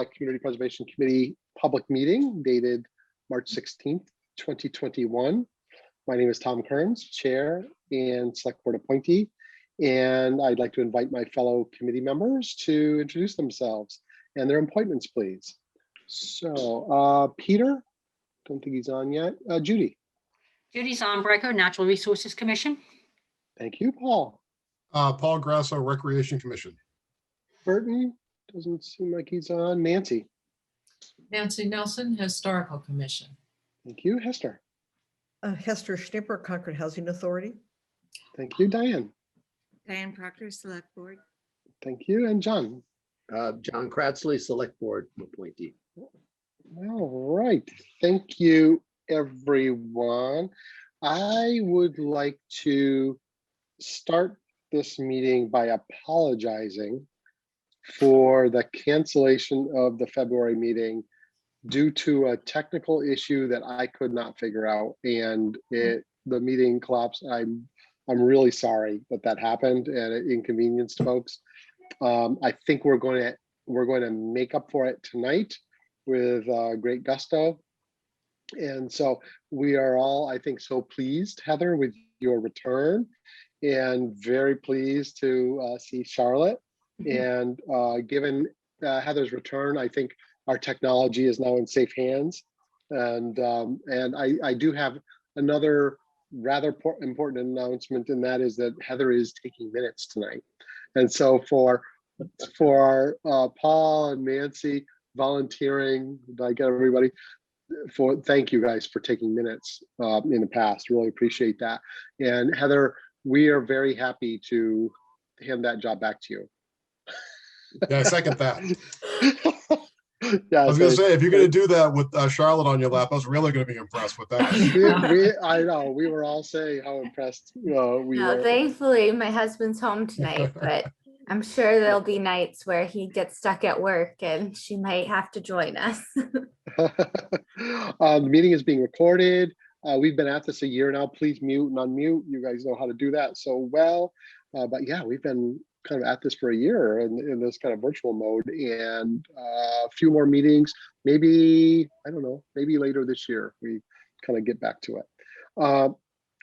Community Preservation Committee public meeting dated March 16th, 2021. My name is Tom Kearns, Chair and Select Board appointee, and I'd like to invite my fellow committee members to introduce themselves and their appointments, please. So, Peter, don't think he's on yet. Judy. Judy Zonbrecker, Natural Resources Commission. Thank you, Paul. Paul Grasso, Recreation Commission. Burton, doesn't seem like he's on. Nancy. Nancy Nelson, Historical Commission. Thank you. Hester. Hester Schnipper, Concord Housing Authority. Thank you. Diane. Diane Proctor, Select Board. Thank you. And John. John Kratzley, Select Board appointee. All right. Thank you, everyone. I would like to start this meeting by apologizing for the cancellation of the February meeting due to a technical issue that I could not figure out, and the meeting collapsed. I'm really sorry that happened and it inconvenienced folks. I think we're going to make up for it tonight with great gusto, and so we are all, I think, so pleased, Heather, with your return, and very pleased to see Charlotte. And given Heather's return, I think our technology is now in safe hands. And I do have another rather important announcement, and that is that Heather is taking minutes tonight. And so for Paul and Nancy volunteering, did I get everybody? Thank you guys for taking minutes in the past. Really appreciate that. And Heather, we are very happy to hand that job back to you. Yeah, I second that. Yeah, I was going to say, if you're going to do that with Charlotte on your lap, I was really going to be impressed with that. I know, we were all saying how impressed we were. Thankfully, my husband's home tonight, but I'm sure there'll be nights where he gets stuck at work and she might have to join us. The meeting is being recorded. We've been at this a year now. Please mute and unmute. You guys know how to do that so well. But yeah, we've been kind of at this for a year in this kind of virtual mode, and a few more meetings, maybe, I don't know, maybe later this year, we kind of get back to it.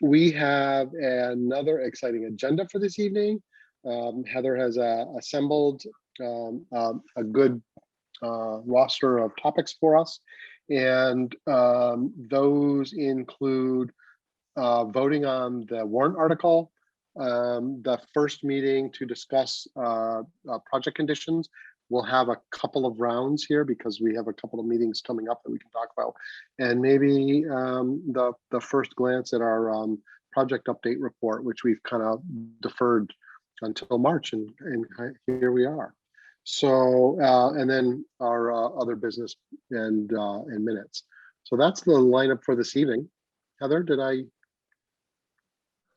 We have another exciting agenda for this evening. Heather has assembled a good roster of topics for us, and those include voting on the warrant article, the first meeting to discuss project conditions. We'll have a couple of rounds here because we have a couple of meetings coming up that we can talk about, and maybe the first glance at our project update report, which we've kind of deferred until March, and here we are. So and then our other business and minutes. So that's the lineup for this evening. Heather, did I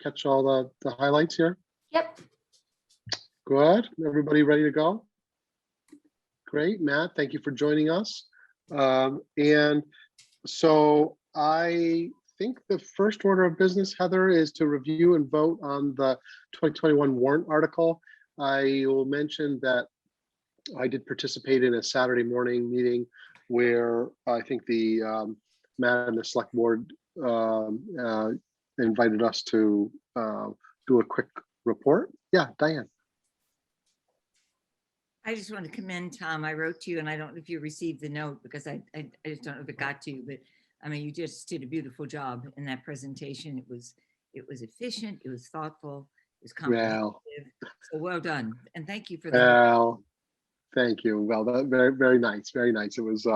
catch all the highlights here? Yep. Good. Everybody ready to go? Great. Matt, thank you for joining us. And so I think the first order of business, Heather, is to review and vote on the 2021 warrant article. I will mention that I did participate in a Saturday morning meeting where I think the Matt and the Select Board invited us to do a quick report. Yeah, Diane. I just want to commend Tom. I wrote to you, and I don't know if you received the note because I just don't know if it got to you, but I mean, you just did a beautiful job in that presentation. It was efficient, it was thoughtful, it was comprehensive. So well done, and thank you for that. Well, thank you. Well, that, very nice, very nice. It was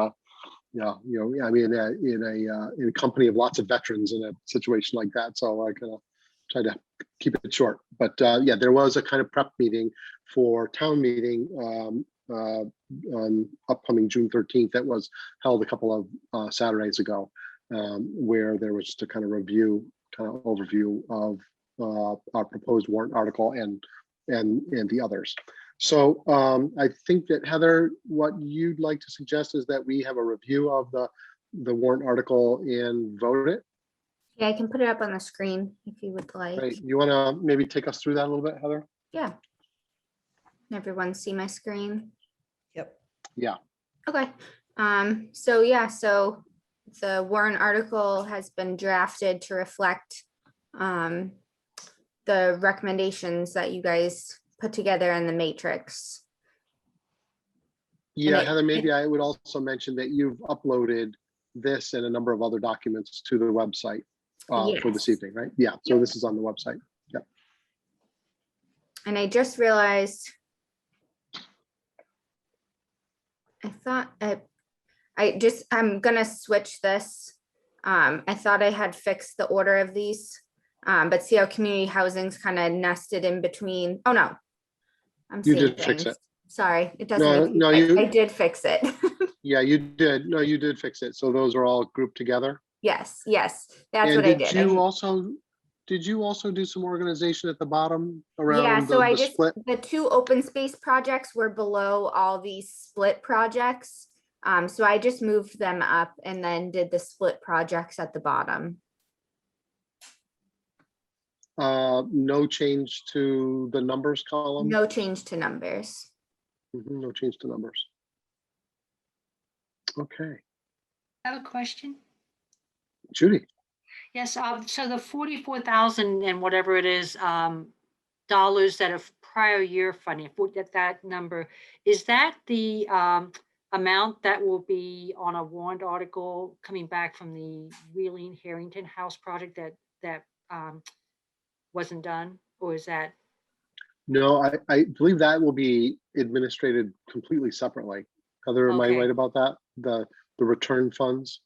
yeah, I mean, in a company of lots of veterans in a situation like that, so I kind of try to keep it short. But yeah, there was a kind of prep meeting for town meeting on upcoming June 13th that was held a couple of Saturdays ago, where there was just a kind of overview of our proposed warrant article and the others. So I think that, Heather, what you'd like to suggest is that we have a review of the warrant article and vote it. Yeah, I can put it up on the screen if you would like. Great. You want to maybe take us through that a little bit, Heather? Yeah. Everyone see my screen? Yep. Yeah. Okay, so yeah, so the warrant article has been drafted to reflect the recommendations that you guys put together in the matrix. Yeah, it- Heather, maybe I would also mention that you've uploaded this and a number of other documents to the website for this Yes. evening, right? Yeah, so this is on the website. Yep. And I just realized I'm gonna switch this. I thought I had fixed the order of these, but see how community housing's kind of nested in between. Oh, no. I'm You seeing did fix things. it. Sorry, it No, doesn't. no, I did fix it. Yeah, you did. No, you did fix it. So those are all grouped together. Yes, that's And what I did did. you also do some organization at the bottom Yeah, around so I the just, split? the two open space projects were below all these split projects. So I just moved them up and then did the split projects at the bottom. No change to the numbers column? No change to numbers. Mhm, no change to numbers. Okay, I have a question. Judy. Yes, so the 44,000 and whatever it is, dollars that are prior year funding, that number, is that the amount that will be on a warrant article coming back from the Wheeling Harrington House project that wasn't done, or is that? No, I believe that will be administrated completely separately. Heather, am I Okay. right about that? The return funds?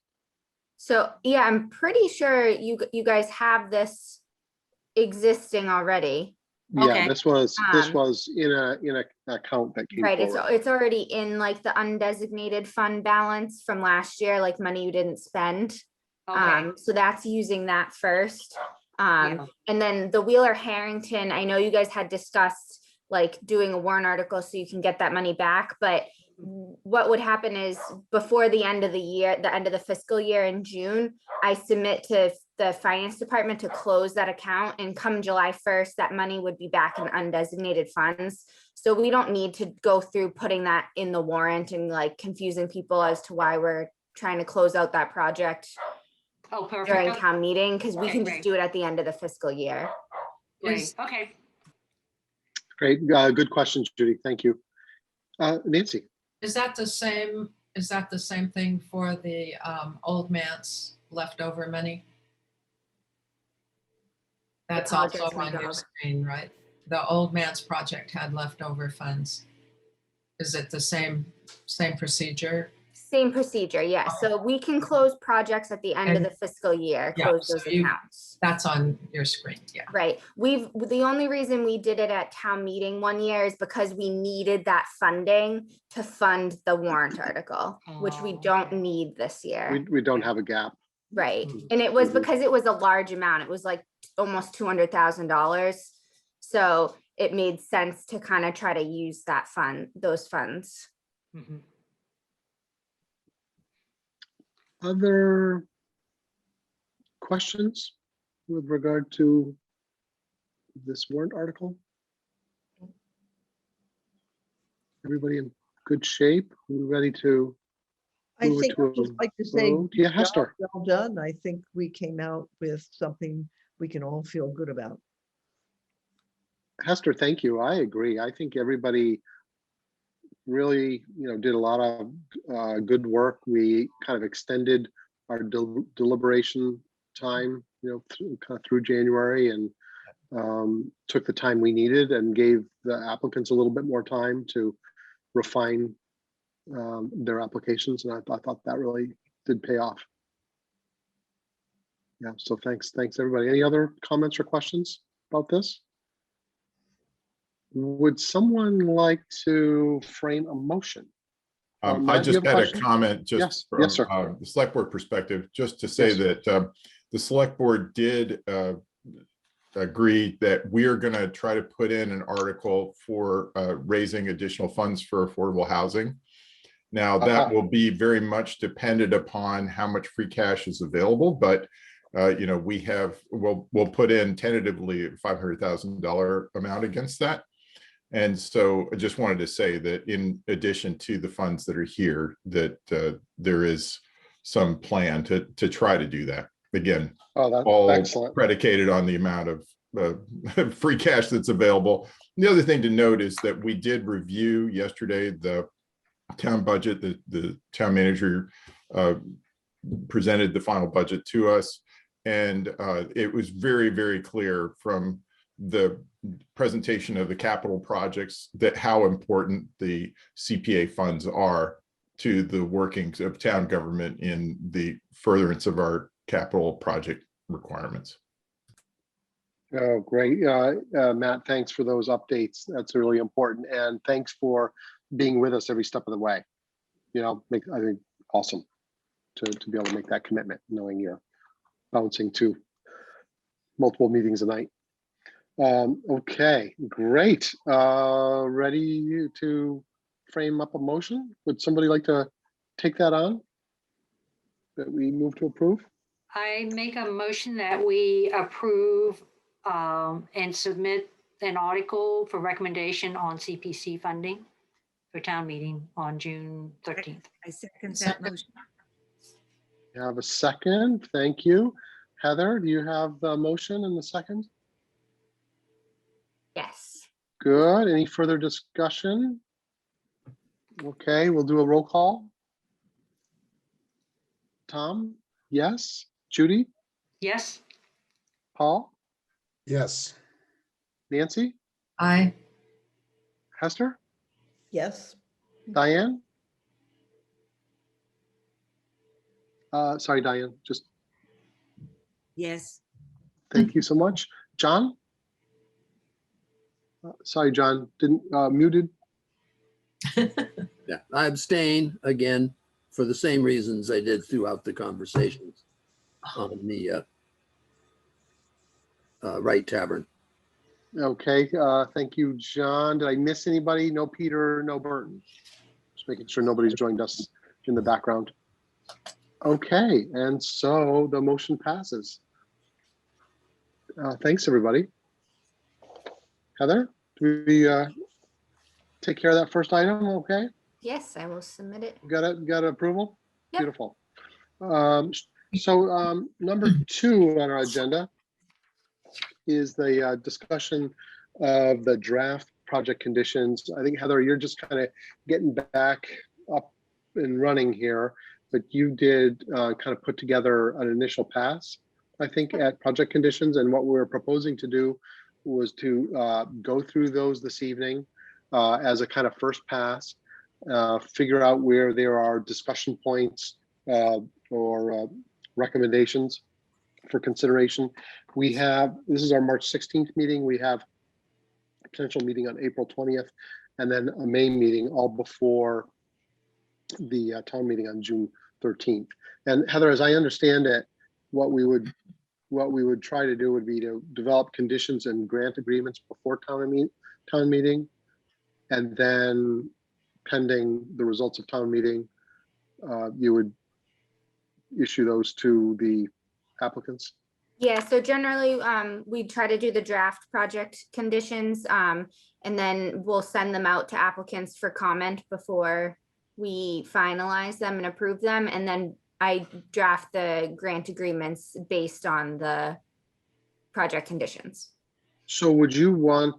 So yeah, I'm pretty sure you guys have this existing already. Yeah, Okay. this was Um, in an account that came Right, forward. it's already in like the undesignated fund balance from last year, like money you didn't spend. Okay. So that's using that first. Yeah. And then the Wheeler Harrington, I know you guys had discussed like doing a warrant article so you can get that money back, but what would happen is before the end of the year, the end of the fiscal year in June, I submit to the finance department to close that account, and come July 1st, that money would be back in undesignated funds. So we don't need to go through putting that in the warrant and like confusing people as to why we're trying to close out that project Oh, perfect. during Okay, town meeting, because we Okay, can just great. do it at the end of the fiscal year. Great. Okay. Great, good question, Judy. Thank you. Nancy. Is that the same thing for the old man's leftover money? That's also Apologize, my on your dog. screen, right? The old man's project had leftover funds. Is it the same procedure? Same procedure, yeah. So we can close projects at the end of the fiscal year, Yeah, close so those you- accounts. That's on your screen, yeah. Right. The only reason we did it at town meeting one year is because we needed that funding to fund the warrant article, which we Oh, don't okay. need this year. We don't have a gap. Right. Mhm. And it was Mhm. because it was a large amount. It was like almost $200,000. So it made sense to kind of try to use those funds. Mhm. Other questions with regard to this warrant article? Everybody in good shape? We ready to? I move it think to I'd just a like to say, vote? Yeah, job Hester. well done. I think we came out with something we can all feel good about. Hester, thank you. I agree. I think everybody really, did a lot of good work. We kind of extended our deliberation time, kind of through January, and took the time we needed and gave the applicants a little bit more time to refine their applications. And I thought that really did pay off. Yeah, so thanks everybody. Any other comments or questions about this? Would someone like to frame a motion? I Matt, do you just have a had a question? comment just Yes, from yes, sir. the select board perspective, just to say Yes. that the select board did agree that we are going to try to put in an article for raising additional funds for affordable housing. Now, that will be very much dependent upon how much free cash is available, but we'll put in tentatively a $500,000 amount against that. And so I just wanted to say that in addition to the funds that are here, that there is some plan to try to do that. Again, Oh, that's all excellent. predicated on the amount of free cash that's available. The other thing to note is that we did review yesterday the town budget. The town manager presented the final budget to us, and it was very, very clear from the presentation of the capital projects that how important the CPA funds are to the workings of town government in the furtherance of our capital project requirements. Oh, great. Matt, thanks for those updates. That's really important. And thanks for being with us every step of the way. You know, I think awesome to be able to make that commitment, knowing you're bouncing to multiple meetings a night. Okay, great. Ready to frame up a motion? Would somebody like to take that on? That we move to approve? I make a motion that we approve and submit an article for recommendation on CPC funding for town meeting on June 13th. I second that Second. motion. You have a second. Thank you. Heather, do you have the motion and the second? Yes. Good. Any further discussion? Okay, we'll do a roll call. Tom? Yes. Judy? Yes, Paul? Yes. Nancy? Aye. Hester? Yes. Diane? Sorry, Diane, just Yes, thank you so much. John? Sorry, John, didn't, muted. Yeah, I abstain again for the same reasons I did throughout the conversations on the Wright Tavern. Okay, thank you, John. Did I miss anybody? No Peter, no Burton. Just making sure nobody's joined us in the background. Okay, and so the motion passes. Thanks, everybody. Heather, do we take care of that first item? Okay, Yes, I will submit it. got approval? Yep. Beautiful. So number 2 on our agenda is the discussion of the draft project conditions. I think, Heather, you're just kind of getting back up and running here, but you did kind of put together an initial pass, I think, at project conditions. And what we're proposing to do was to go through those this evening as a kind of first pass, figure out where there are discussion points or recommendations for consideration. This is our March 16th meeting. We have a potential meeting on April 20th, and then a May meeting all before the town meeting on June 13th. And Heather, as I understand it, what we would try to do would be to develop conditions and grant agreements before town meeting, and then pending the results of town meeting, you would issue those to the applicants. Yeah, so generally, we try to do the draft project conditions, and then we'll send them out to applicants for comment before we finalize them and approve them. And then I draft the grant agreements based on the project conditions. So what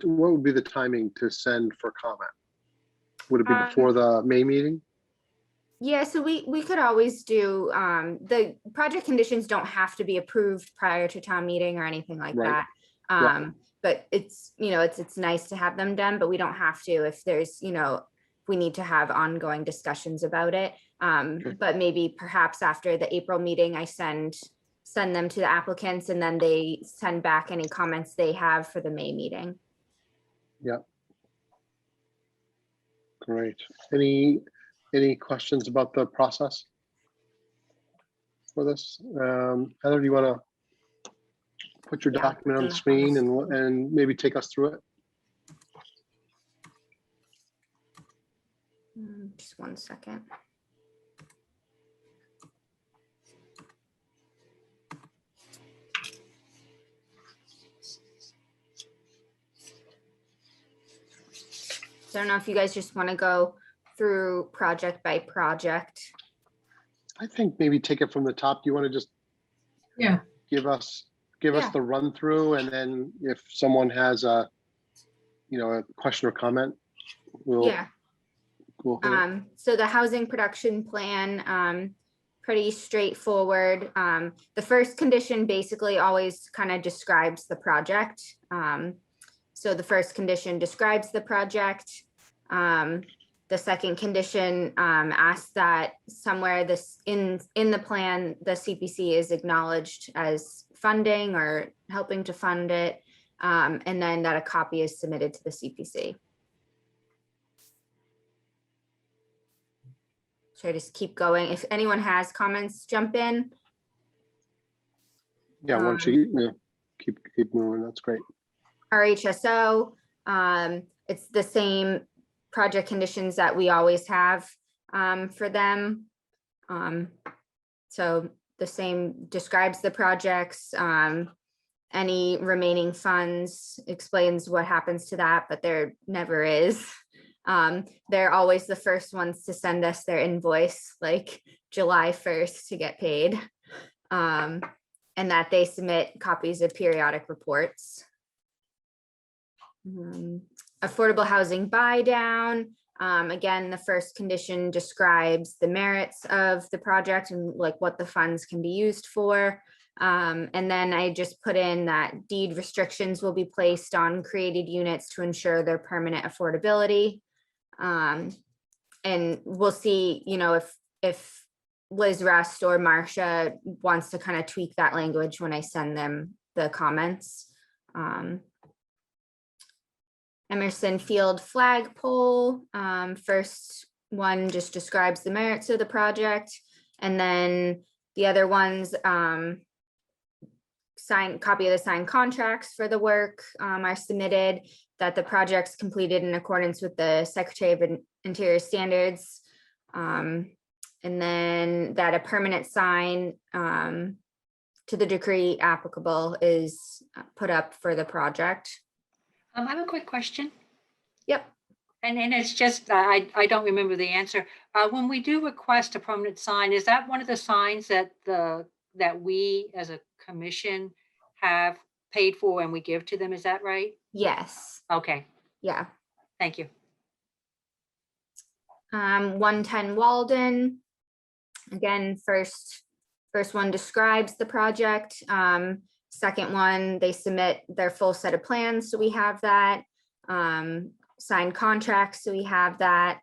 would be the timing to send for comment? Would it be before the May meeting? Yeah, so we could always do, the project conditions don't have to be approved prior to town meeting or anything like Right. that. But it's, it's nice to have them done, but we don't have to if there's, we need to have ongoing discussions about it. But maybe perhaps after the April meeting, I send them to the applicants, and then they send back any comments they have for the May meeting. Yeah. Great. Any questions about the process for this? Heather, do you want to put your Yeah, document on on the the screen and maybe take us through it? Just 1 second. So I don't know if you guys just want to go through project by project. I think maybe take it from the top. Do you want to just Yeah, give us Yeah. the run through, and then if someone has a question or comment, we'll Yeah. hit it. So the housing production plan, pretty straightforward. The first condition basically always kind of describes the project. So the first condition describes the project. The second condition asks that somewhere this in the plan, the CPC is acknowledged as funding or helping to fund it, and then that a copy is submitted to the CPC. Should I just keep going? If anyone has comments, jump in. Yeah, once you keep moving, that's great. RHSO, it's the same project conditions that we always have for them. So the same describes the projects, any remaining funds, explains what happens to that, but there never is. They're always the first ones to send us their invoice, like July 1st to get paid. And that they submit copies of periodic reports. Affordable housing buy down. Again, the first condition describes the merits of the project and like what the funds can be used for. And then I just put in that deed restrictions will be placed on created units to ensure their permanent affordability. And we'll see, if Liz Rust or Marcia wants to kind of tweak that language when I send them the comments. Emerson Field flagpole, first one just describes the merits of the project, and then the other ones, copy of the signed contracts for the work are submitted, that the project's completed in accordance with the Secretary of Interior standards, and then that a permanent sign to the degree applicable is put up for the project. I have a quick question. Yep. And it's just, I don't remember the answer. When we do request a permanent sign, is that one of the signs that that we as a commission have paid for and we give to them? Is that right? Yes. Okay, Yeah. thank you. 110 Walden. Again, first one describes the project. Second one, they submit their full set of plans, so we have that. Signed contracts, so we have that.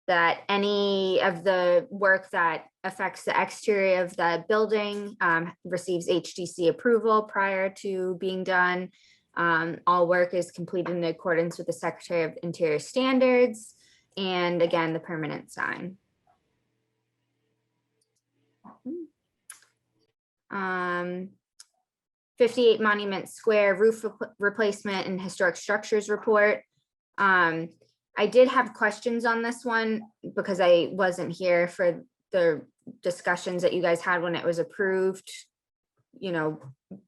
That any of the work that affects the exterior of the building receives HDC approval prior to being done. All work is completed in accordance with the Secretary of Interior standards, and again, the permanent sign. 58 Monument Square roof replacement and historic structures report. I did have questions on this one because I wasn't here for the discussions that you guys had when it was approved,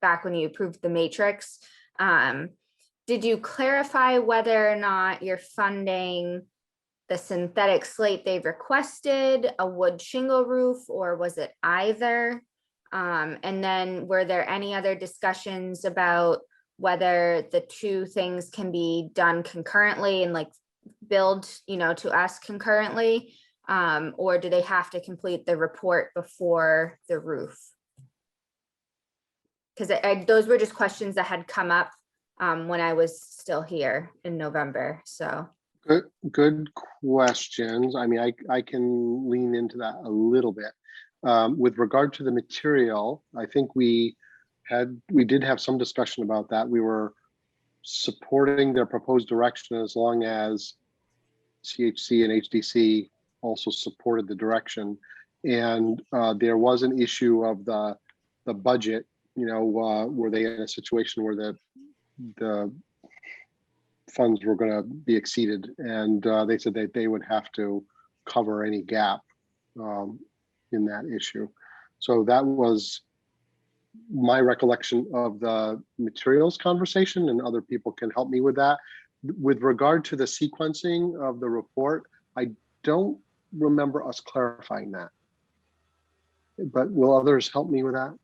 back when you approved the matrix. Did you clarify whether or not you're funding the synthetic slate they've requested, a wood shingle roof, or was it either? And then were there any other discussions about whether the two things can be done concurrently and like billed, to us concurrently? Or do they have to complete the report before the roof? Because those were just questions that had come up when I was still here in November, so. Good questions. I mean, I can lean into that a little bit. With regard to the material, I think we did have some discussion about that. We were supporting their proposed direction as long as CHC and HDC also supported the direction. And there was an issue of the budget, were they in a situation where the funds were going to be exceeded, and they said that they would have to cover any gap in that issue. So that was my recollection of the materials conversation, and other people can help me with that. with regard to the sequencing of the report, I don't remember us clarifying that. But will others help me with that?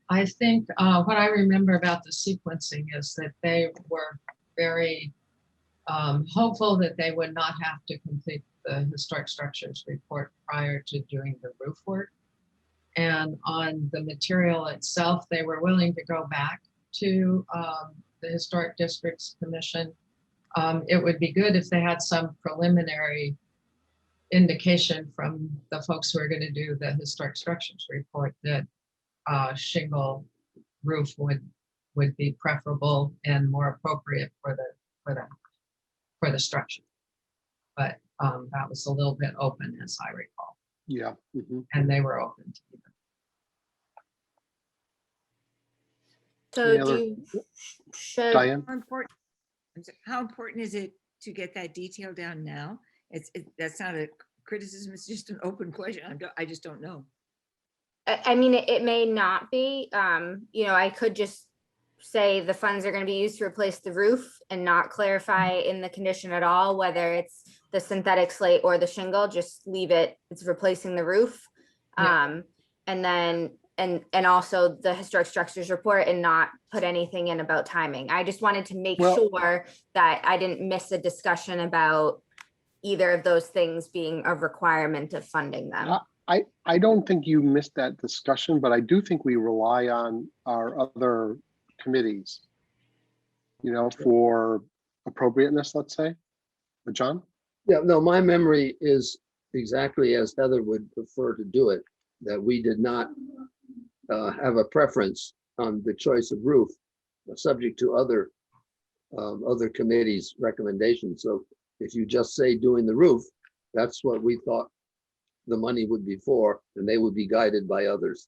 I think what I remember about the sequencing is that they were very hopeful that they would not have to complete the historic structures report prior to doing the roof work. And on the material itself, they were willing to go back to the Historic Districts Commission. It would be good if they had some preliminary indication from the folks who are going to do the historic structures report that shingle roof would be preferable and more appropriate for the structure. But that was a little bit open, as I recall. Yeah. And they were open to it. So Any do other- you, should, Diane? How important is it to get that detail down now? That's not a criticism, it's just an open question. I just don't know. I mean, it may not be, you know, I could just say the funds are gonna be used to replace the roof and not clarify in the condition at all, whether it's the synthetic slate or the shingle, just leave it, it's replacing the roof. Yeah. And then, and also the historic structures report and not put anything in about timing. I just wanted to make Well- sure that I didn't miss a discussion about either of those things being a requirement of funding them. I don't think you missed that discussion, but I do think we rely on our other committees, you know, for appropriateness, let's say. But John? Yeah, no, my memory is exactly as Heather would prefer to do it, that we did not have a preference on the choice of roof, subject to other committees' recommendations. So if you just say doing the roof, that's what we thought the money would be for, and they would be guided by others.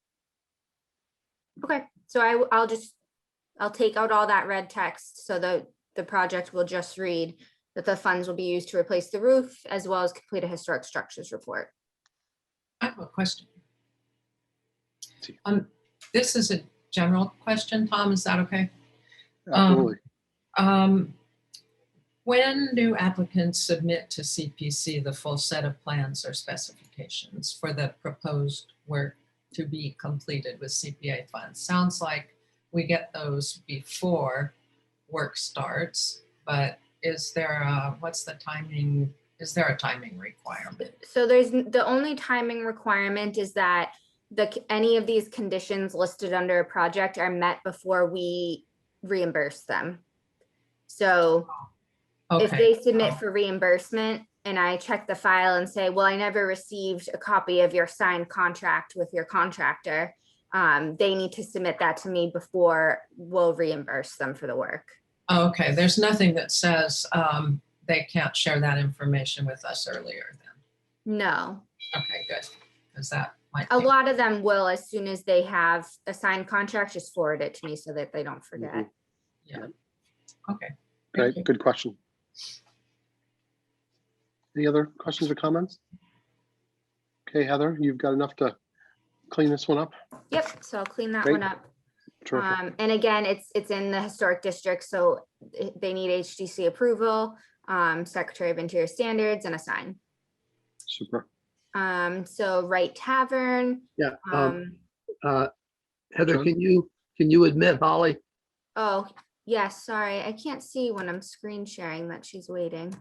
Okay, so I'll take out all that red text so that the project will just read that the funds will be used to replace the roof as well as complete a historic structures report. I have a question. See. This is a general question, Tom, is that okay? Absolutely. When do applicants submit to CPC the full set of plans or specifications for the proposed work to be completed with CPA funds? Sounds like we get those before work starts, but is there what's the timing? Is there a timing requirement? So there's, the only timing requirement is that any of these conditions listed under a project are met before we reimburse them. So if Okay, they submit for reimbursement and I check the file and say, well, I never received a copy of your signed contract with your contractor, they need to submit that to me before we'll reimburse them for the work. okay, there's nothing that says they can't share that information with us earlier then. No, Okay, good, because that might a take- lot of them will, as soon as they have a signed contract, just forward it to me so that they don't forget. Yeah. Okay. thank Great, you. good question. Any other questions or comments? Okay, Heather, you've got enough to clean this one up? Yep, so I'll clean that Great. one up. Terrific. And again, it's in the historic district, so they need HDC approval, Secretary of Interior Standards, and a sign. Super. So Wright Tavern. Yeah. Heather, John? can you admit Holly? Oh, yes, sorry, I can't see when I'm screen sharing that she's waiting.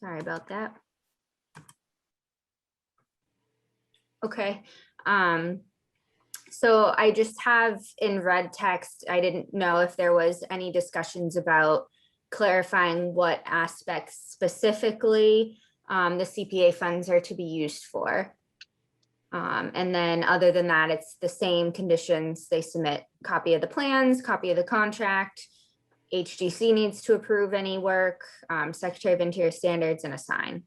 Sorry about that. Okay, so I just have in red text, I didn't know if there was any discussions about clarifying what aspects specifically the CPA funds are to be used for. And then other than that, it's the same conditions. They submit copy of the plans, copy of the contract. HDC needs to approve any work, Secretary of Interior Standards, and a sign.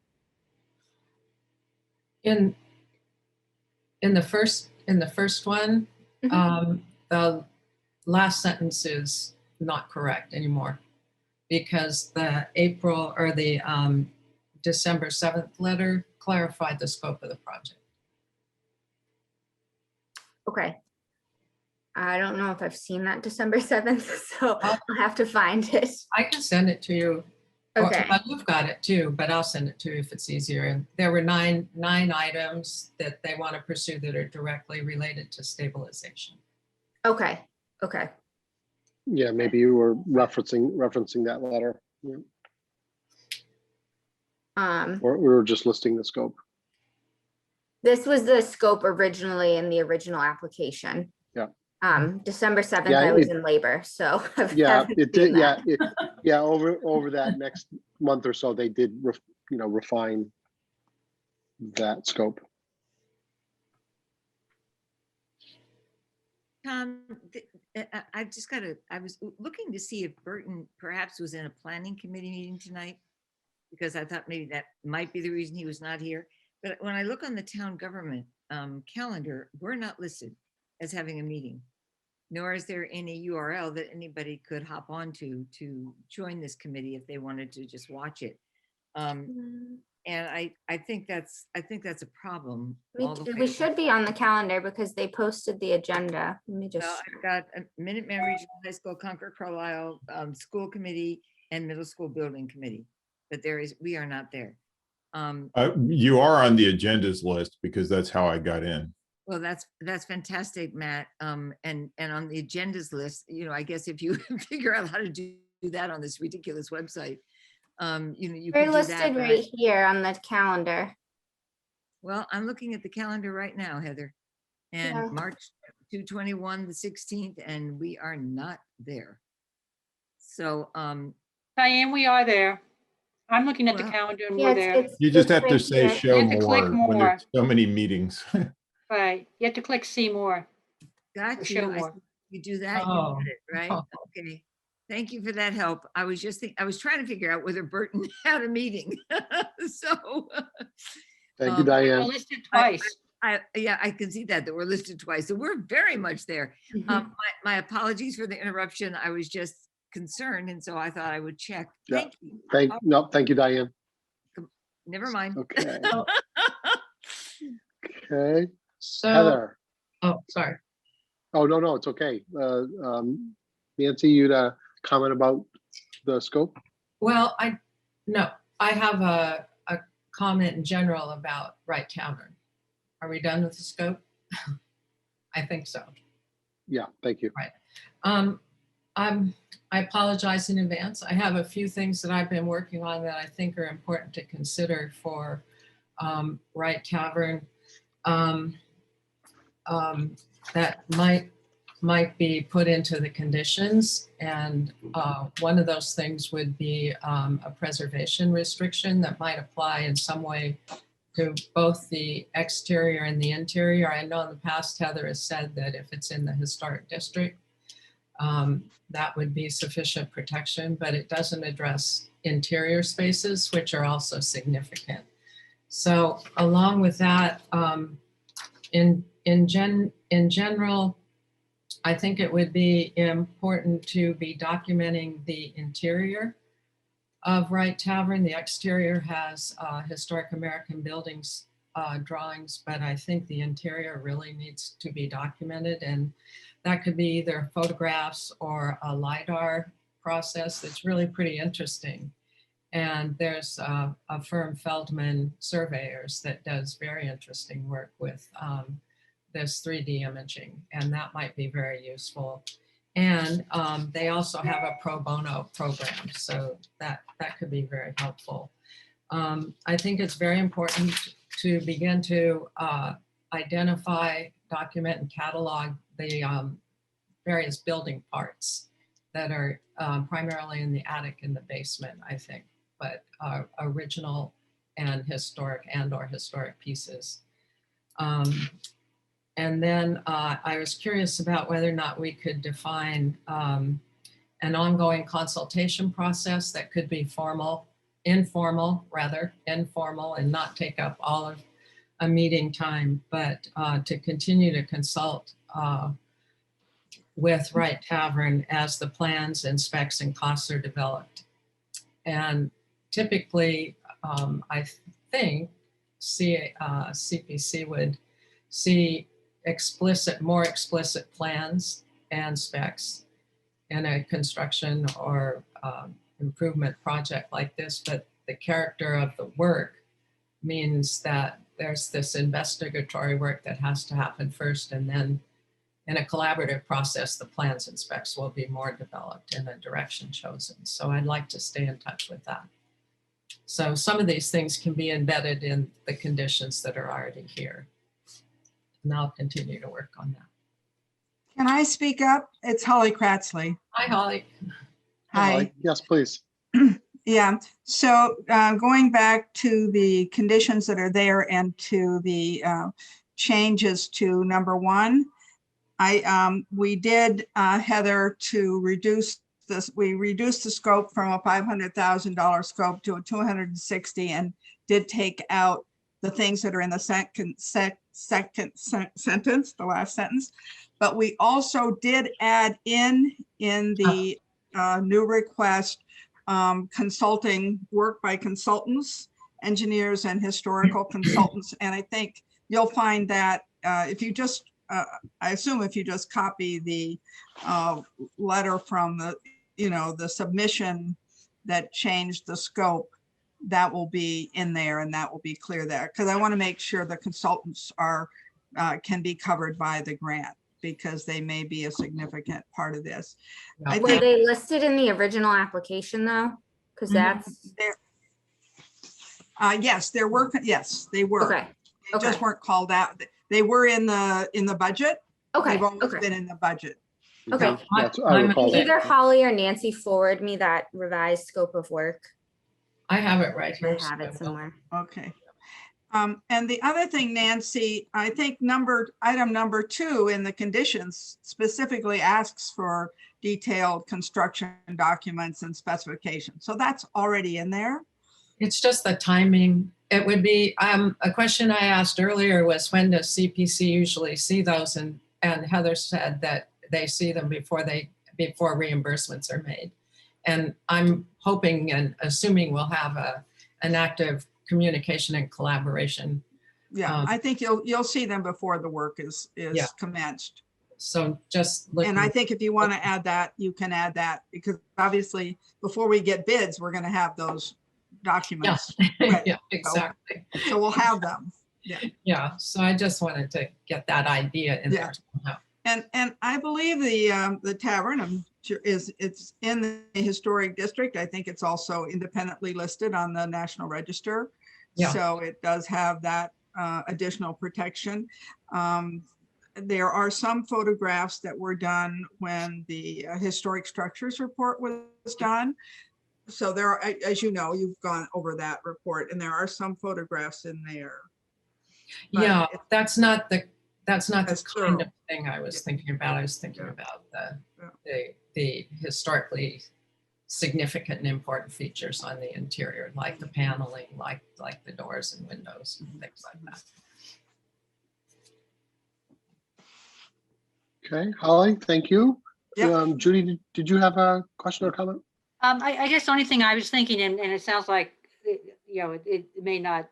In the first one, Mhm. the last sentence is not correct anymore because the April or the December 7th letter clarified the scope of the project. Okay, I don't know if I've seen that December 7th, so I'll have to find it. I can send it to you. Or- Okay. well, you've got it too, but I'll send it to you if it's easier. And there were nine items that they want to pursue that are directly related to stabilization. Okay. Okay. Yeah, maybe you were referencing that letter. Yeah. Or we were just listing the scope. This was the scope originally in the original application. Yeah. December 7th, Yeah, I was it- in labor, so. Yeah, haven't it seen did. that. Yeah, over that next month or so, they did, refine that scope. Tom, I just I was looking to see if Burton perhaps was in a planning committee meeting tonight, because I thought maybe that might be the reason he was not here. But when I look on the town government calendar, we're not listed as having a meeting, nor is there any URL that anybody could hop onto to join this committee if they wanted to just watch it. And I think that's a problem. all the way We around. should be on the calendar because they posted the agenda. Let me just. Well, I've got a Minuteman Regional High School, Concord, Carlisle, School Committee and Middle School Building Committee. But we are not there. You are on the agendas list because that's how I got in. Well, that's fantastic, Matt. And on the agendas list, I guess if you figure out how to do that on this ridiculous website, you They're can do that. listed but right here on the calendar. Well, I'm looking at the calendar right now, Heather, and Yeah. March 2/21, the 16th, and we are not there. So, Diane, we are there. I'm looking at the Well, calendar and Yeah, we're there. You just it's have to right say here. show You have to click more when more. there's so many meetings. Right. You have to click see more. got show you. more. You do that, you Oh. got it, right? Oh. Okay. Thank you for that help. I was trying to figure out whether Burton had a meeting. So. Thank you, We're Diane. listed twice. Yeah, I can see that we're listed twice. So we're very much there. Mhm. My apologies for the interruption. I was just concerned. And so I thought I would check. Yeah. Thank you. Thank you, Diane. Never mind. Okay. Okay, So, Heather. oh, sorry. Oh, no, it's okay. Nancy, you'd comment about the scope? Well, I have a comment in general about Wright Tavern. Are we done with the scope? I think so. Yeah, thank you. I apologize in advance. I have a few things that I've been working on that I think are important to consider for Wright Tavern that might be put into the conditions. And one of those things would be a preservation restriction that might apply in some way to both the exterior and the interior. I know in the past, Heather has said that if it's in the historic district, that would be sufficient protection, but it doesn't address interior spaces, which are also significant. So along with that, in general, I think it would be important to be documenting the interior of Wright Tavern. The exterior has historic American buildings drawings, but I think the interior really needs to be documented, and that could be either photographs or a LiDAR process that's really pretty interesting. And there's a firm, Feldman Surveyors, that does very interesting work with this 3D imaging, and that might be very useful. And they also have a pro bono program, so that could be very helpful. I think it's very important to begin to identify, document, and catalog the various building parts that are primarily in the attic and the basement, I think, but original and or historic pieces. And then I was curious about whether or not we could define an ongoing consultation process that could be informal, and not take up all of a meeting time, but to continue to consult with Wright Tavern as the plans and specs and costs are developed. And typically, I think CPC would see more explicit plans and specs in a construction or improvement project like this, but the character of the work means that there's this investigatory work that has to happen first, and then in a collaborative process, the plans and specs will be more developed in the direction chosen. So I'd like to stay in touch with that. So some of these things can be embedded in the conditions that are already here. And I'll continue to work on that. Can I speak up? It's Holly Kratzley. Hi, Holly. Hi. Yes, please. Yeah, so going back to the conditions that are there and to the changes to number 1, we did, Heather, to reduce this, we reduced the scope from a $500,000 scope to a 260, and did take out the things that are in the second sentence, the last sentence. But we also did add in the new request, consulting work by consultants, engineers and historical consultants. And I think you'll find that if you just, I assume if you just copy the letter from the, the submission that changed the scope, that will be in there and that will be clear there. Because I want to make sure the consultants are, can be covered by the grant, because they may be a significant part of this. I Were think they listed in the original application though? Because that's, yes, there were, yes, they were. okay, They just okay. weren't called out. They were in the budget. Okay, They've always okay, been in the budget. okay. That's, I recall Can that. either Holly or Nancy forward me that revised scope of work? I have it right I here. have so it somewhere. Okay. And the other thing, Nancy, I think item number 2 in the conditions specifically asks for detailed construction documents and specifications. So that's already in there. It's just the timing. It would be, a question I asked earlier was, when does CPC usually see those? And Heather said that they see them before reimbursements are made. And I'm hoping and assuming we'll have an active communication and collaboration. Yeah, I think you'll see them before the work is Yeah. commenced. So just looking. And I think if you want to add that, you can add that, because obviously before we get bids, we're going to have those documents. ready. Yeah, exactly. So we'll have them. Yeah, so I just wanted to get that idea in there somehow. And I believe the tavern it's in the historic district. I think it's also independently listed on the National Register. Yeah. So it does have that additional protection. There are some photographs that were done when the historic structures report was done. So there are, as you know, you've gone over that report, and there are some photographs in there. But Yeah, that's not the That's kind thorough. of thing I was thinking about. I was thinking about the historically significant and important features on the interior, like the paneling, like the doors and windows and things like that. Okay, Holly, thank you. Yep. Judy, did you have a question or comment? I guess the only thing I was thinking, and it sounds like, it may not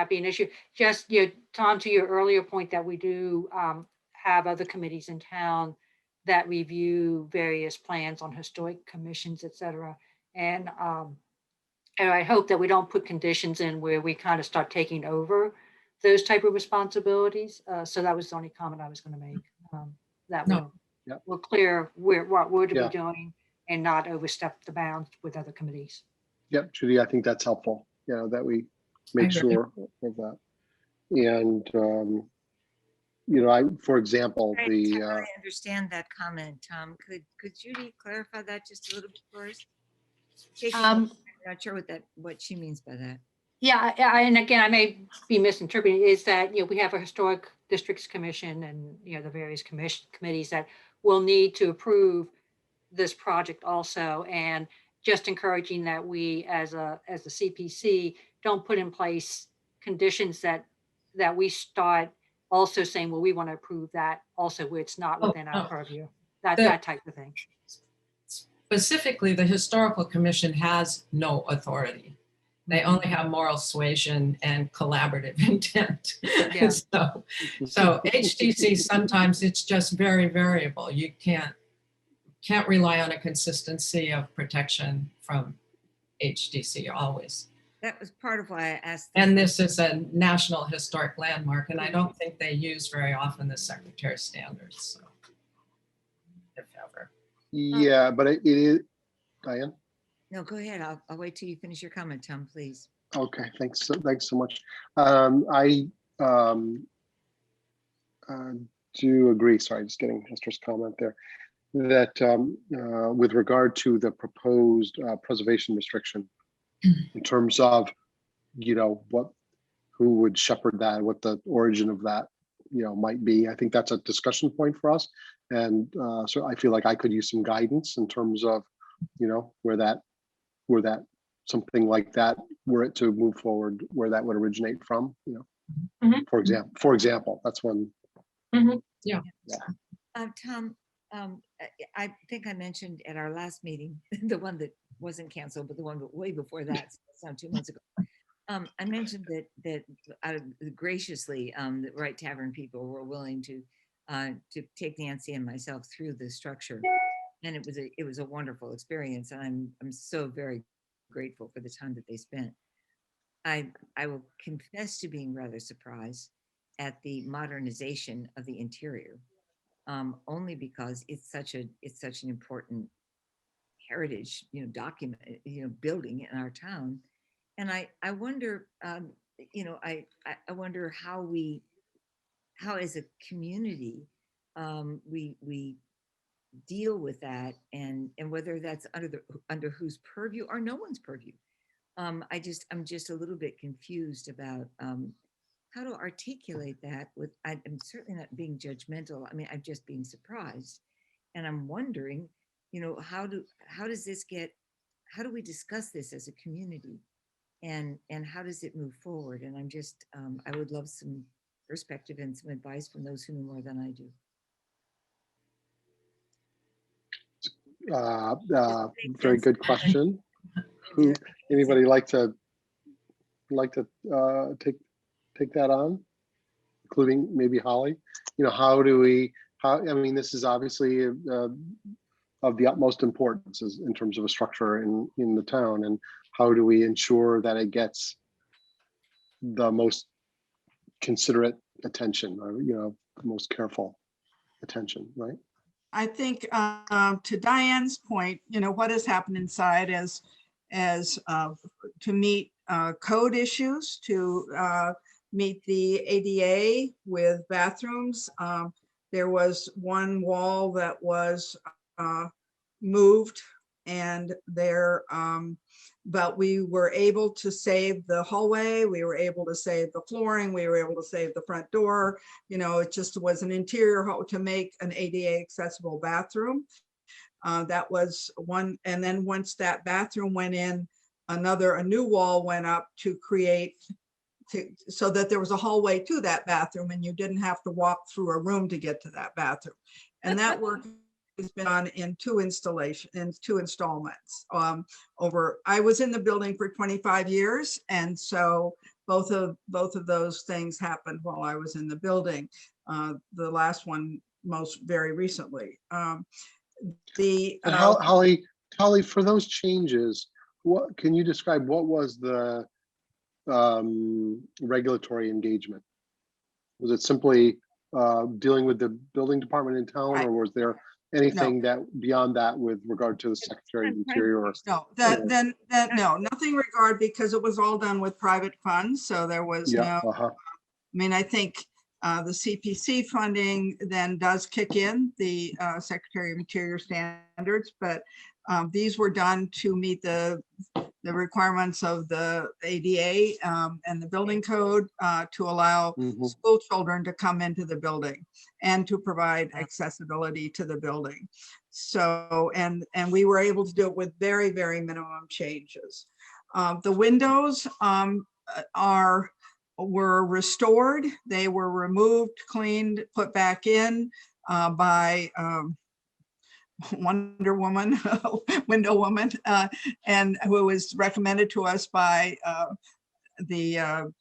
be an issue. Just, Tom, to your earlier point that we do have other committees in town that review various plans on historic commissions, et cetera. And I hope that we don't put conditions in where we kind of start taking over those type of responsibilities. So that was the only comment I was going to make. That No. we're clear what we're to Yeah. be doing and not overstep the bounds with other committees. Yep, Judy, I think that's helpful, that we make agree. sure of that. And, for example, I the, totally understand that comment, Tom. Could Judy clarify that just a little bit for us? I'm not sure what she means by that. Yeah, and again, I may be misinterpreting, is that, we have a historic districts commission and, the various committees that will need to approve this project also, and just encouraging that we as the CPC don't put in place conditions that we start also saying, well, we want to approve that also where it's not within our purview, that type of thing. Specifically, the Historical Commission has no authority. They only have moral suasion and collaborative intent. Yeah. So HDC, sometimes it's just very variable. You can't rely on a consistency of protection from HDC always. That was part of why I asked. And this is a National Historic Landmark, and I don't think they use very often the Secretary standards, so if ever. Yeah, but it is, Diane? No, go ahead. I'll wait till you finish your comment, Tom, please. Okay, thanks so much. I do agree, sorry, just getting Esther's comment there, that with regard to the proposed preservation restriction, in terms of, you know, who would shepherd that, what the origin of that, you know, might be. I think that's a discussion point for us. And so I feel like I could use some guidance in terms of, you know, where that something like that, were it to move forward, where that would originate from, you know. Mhm. For example, that's one. Yeah. Tom, I think I mentioned at our last meeting, the one that wasn't canceled, but the one way before that, so it's not 2 months ago. I mentioned that graciously, the Wright Tavern people were willing to take Nancy and myself through the structure, and it was a wonderful experience, and I'm so very grateful for the time that they spent. I will confess to being rather surprised at the modernization of the interior, only because it's such an important heritage, you know, document, you know, building in our town. And I wonder, you know, I wonder how as a community, we deal with that, and whether that's under whose purview or no one's purview. I'm just a little bit confused about how to articulate that. I'm certainly not being judgmental. I mean, I'm just being surprised, and I'm wondering, you know, how do we discuss this as a community, and how does it move forward? And I would love some perspective and some advice from those who know more than I do. Very good question. Who, anybody like to take that on, including maybe Holly? You know, I mean, this is obviously of the utmost importance in terms of a structure in the town, and how do we ensure that it gets the most considerate attention, or, you know, the most careful attention, right? I think to Diane's point, you know, what has happened inside as to meet code issues, to meet the ADA with bathrooms. There was one wall that was moved, and there, but we were able to save the hallway, we were able to save the flooring, we were able to save the front door. You know, it just was an interior to make an ADA accessible bathroom. That was one. And then once that bathroom went in, a new wall went up to create, so that there was a hallway to that bathroom, and you didn't have to walk through a room to get to that bathroom. And that work has been done in two installments. I was in the building for 25 years, and so both of those things happened while I was in the building. The last one very recently. Holly, for those changes, what can you describe? What was the regulatory engagement? Was it simply dealing with the building department in town, or was there anything that beyond that with regard to the Secretary of Interior? No, nothing regard, because it was all done with private funds. So there was I mean, I think the CPC funding then does kick in the Secretary of Interior standards, but these were done to meet the requirements of the ADA and the building code to allow school children to come into the building and to provide accessibility to the building. So, and we were able to do it with very, very minimum changes. The windows were restored. They were removed, cleaned, put back in by Wonder Woman, Window Woman, and who was recommended to us by the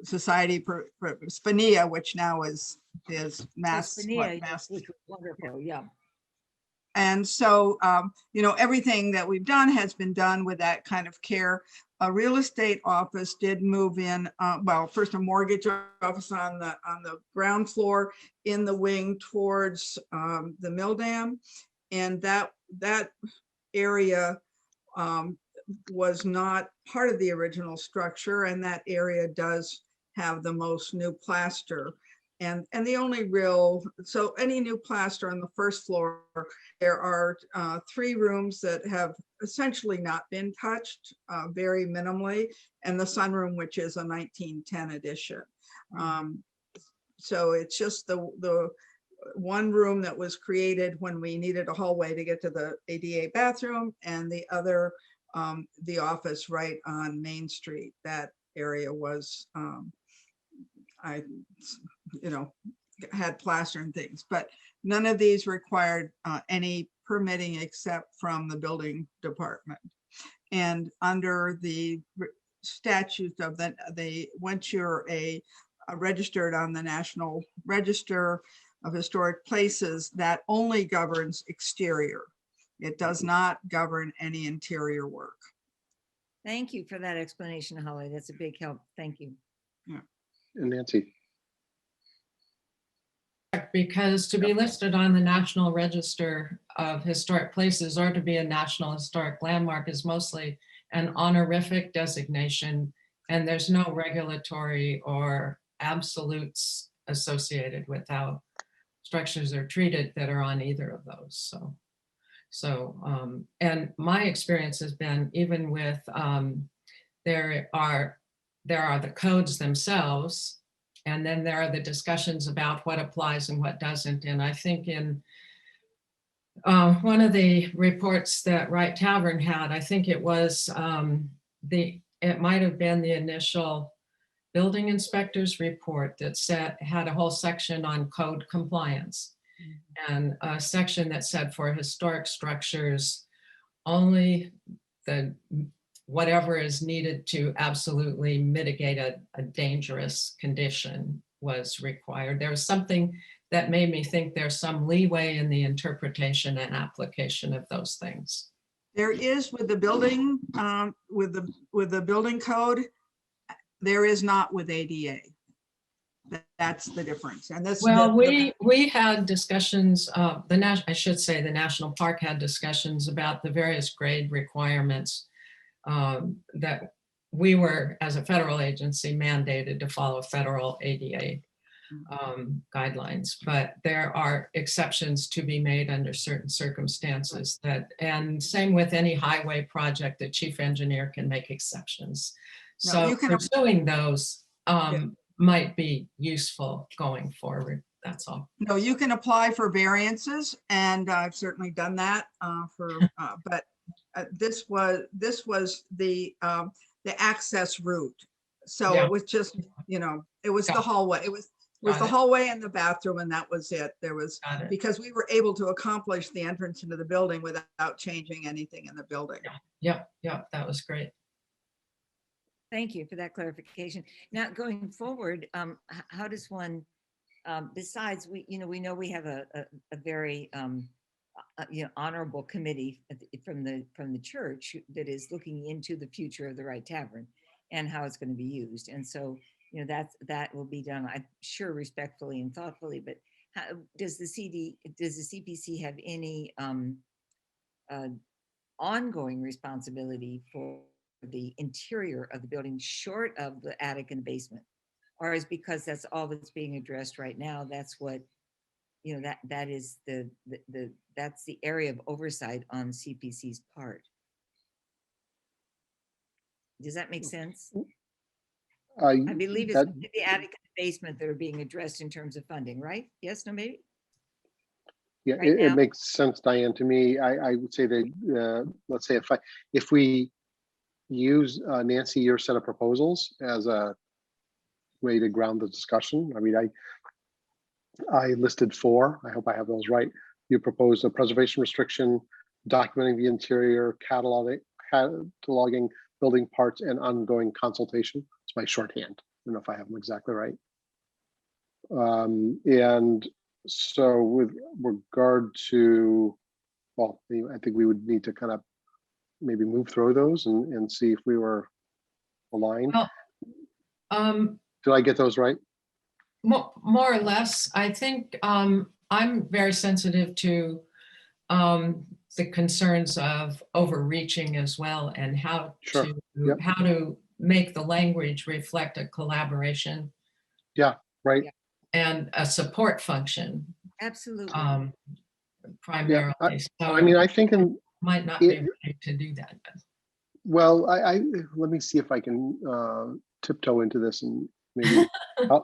Society for Spinia, which now is Mass. Spania, yes, which was wonderful, yeah. And so, everything that we've done has been done with that kind of care. A real estate office did move in, well, first a mortgage office on the ground floor in the wing towards the mill dam. And that area was not part of the original structure, and that area does have the most new plaster. And the only so any new plaster on the first floor, there are 3 rooms that have essentially not been touched, very minimally, and the sunroom, which is a 1910 addition. So it's just the one room that was created when we needed a hallway to get to the ADA bathroom, and the other, the office right on Main Street. That area was, had plaster and things, but none of these required any permitting except from the building department. And under the statutes of once you're registered on the National Register of Historic Places, that only governs exterior. It does not govern any interior work. Thank you for that explanation, Holly. That's a big help. Thank you. Yeah. And Nancy. Because to be listed on the National Register of Historic Places or to be a National Historic Landmark is mostly an honorific designation, and there's no regulatory or absolutes associated with how structures are treated that are on either of those. And my experience has been, even with there are the codes themselves, and then there are the discussions about what applies and what doesn't. And I think in one of the reports that Wright Tavern had, I think it was it might have been the initial building inspector's report that had a whole section on code compliance, and a section that said for historic structures, only whatever is needed to absolutely mitigate a dangerous condition was required. There was something that made me think there's some leeway in the interpretation and application of those things. There is with the building, with the building code, there is not with ADA. That's the difference. And this. Well, we had discussions. I should say the National Park had discussions about the various grade requirements that we were, as a federal agency, mandated to follow federal ADA guidelines, but there are exceptions to be made under certain circumstances and same with any highway project, the chief engineer can make exceptions. So pursuing those might be useful going forward. That's all. No, you can apply for variances, and I've certainly done that but this was the access route. So it was just, it was the hallway. It was the hallway and the bathroom, and that was it. There was, because we were able to accomplish the entrance into the building without changing anything in the building. Yeah, that was great. Thank you for that clarification. Now, going forward, how does one, besides we know we have a very honorable committee from the church that is looking into the future of the Wright Tavern and how it's going to be used, and so that will be done, I'm sure, respectfully and thoughtfully. But does the CPC have any ongoing responsibility for the interior of the building short of the attic and basement, or is because that's all that's being addressed right now, that's what that is that's the area of oversight on CPC's part? Does that make sense? I believe it's the attic and the basement that are being addressed in terms of funding, right? Yes, no, maybe? Yeah, it makes sense, Diane, to me. I would say that, let's say if we use Nancy, your set of proposals as a way to ground the discussion. I mean, I listed 4. I hope I have those right. you proposed a preservation restriction, documenting the interior, cataloging building parts, and ongoing consultation. It's my shorthand. I don't know if I have them exactly right. And so with regard to, well, I think we would need to kind of maybe move through those and see if we were aligned. Well, Did I get those right? more or less, I think I'm very sensitive to the concerns of overreaching as well, and how Sure. to Yep. how to make the language reflect a collaboration Right. and a support function Absolutely. primarily. I mean, I think might not be ready to do that. But. well, I let me see if I can tiptoe into this and maybe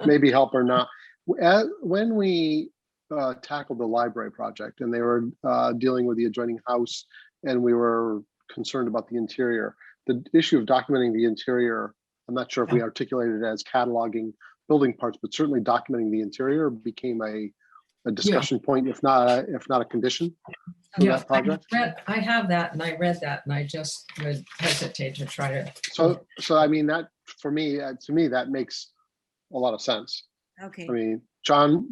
maybe help or not. When we tackled the library project and they were dealing with the adjoining house and we were concerned about the interior, the issue of documenting the interior, I'm not sure if we articulated it as cataloging building parts, but certainly documenting the interior became a discussion point, if not a condition for that project. I have that, and I read that, and I just would hesitate to try to. So I mean, that for me, to me, that makes a lot of sense. Okay. I mean, John,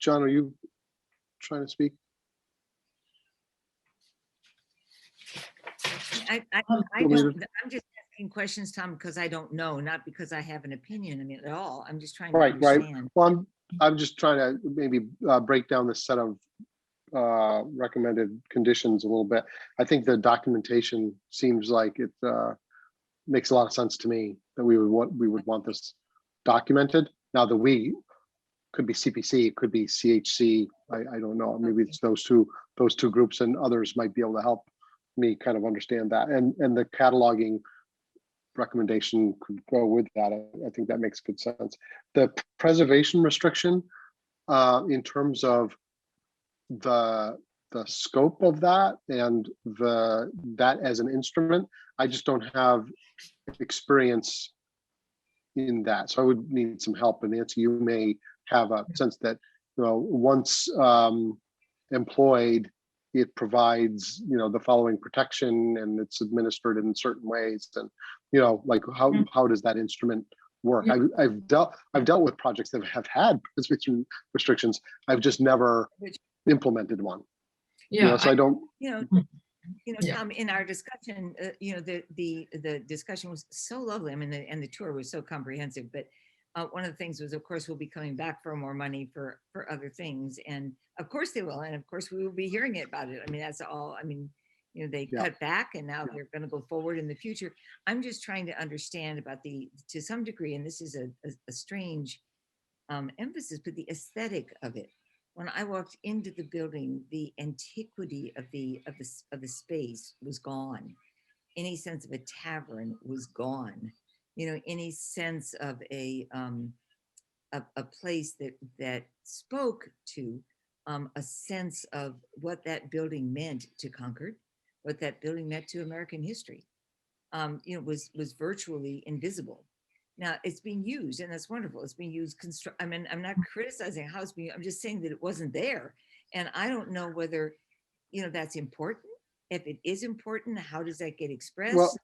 are you trying to speak? I'm just asking questions, Tom, because I don't know, not because I have an opinion. I mean, at all. I'm just trying to understand. Well, I'm just trying to maybe break down the set of recommended conditions a little bit. I think the documentation seems like it makes a lot of sense to me that we would want this documented. Now the we could be CPC, it could be CHC. I don't know. Maybe it's those two groups, and others might be able to help me kind of understand that. And the cataloging recommendation could go with that. I think that makes good sense. The preservation restriction, in terms of the scope of that and that as an instrument, I just don't have experience in that. So I would need some help. And Nancy, you may have a sense that, once employed, it provides, the following protection, and it's administered in certain ways. And, like how does that instrument work? Yeah. I've dealt with projects that have had preservation restrictions. I've just never implemented one. Yeah. So I don't. Yeah. Tom, in our discussion, the discussion was so lovely. I mean, and the tour was so comprehensive. But one of the things was, of course, we'll be coming back for more money for other things, and of course they will, and of course we will be hearing about it. I mean, that's all. I mean, they cut back, and now they're going to go forward in the future. I'm just trying to understand about to some degree, and this is a strange emphasis, but the aesthetic of it. When I walked into the building, the antiquity of the space was gone. Any sense of a tavern was gone. Any sense of a place that spoke to a sense of what that building meant to Concord, what that building meant to American history, was virtually invisible. Now it's being used, and that's wonderful. It's being used. I mean, I'm not criticizing how it's being. I'm just saying that it wasn't there, and I don't know whether, that's important. If it is important, how does that get expressed? Well,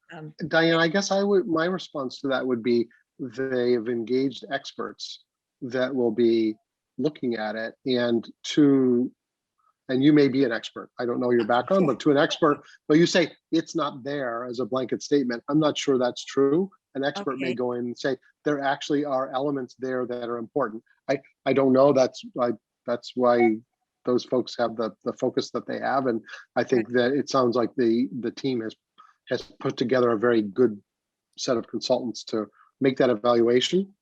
Diane, I guess my response to that would be they have engaged experts that will be looking at it, and you may be an expert. I don't know your background, but to an expert, but you say it's not there as a blanket statement. I'm not sure that's true. An expert may go in and say there actually are elements there that are important. I don't know. That's why those folks have the focus that they have, and I think that it sounds like the team has put together a very good set of consultants to make that evaluation,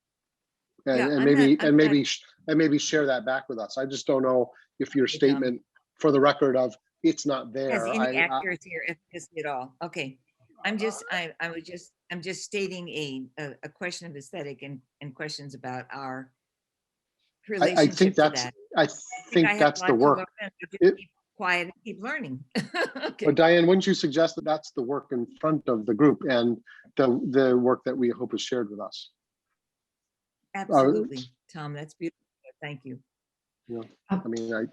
and maybe share that back with us. I just don't know if your statement, for the record of it's not there, has any accuracy or efficacy at all. Okay, I'm just stating a question of aesthetic and questions about our relationship. I think that's the work. Keep quiet and keep learning. Okay. But Diane, wouldn't you suggest that that's the work in front of the group and the work that we hope is shared with us? Absolutely, Tom. That's beautiful. Thank you. I mean,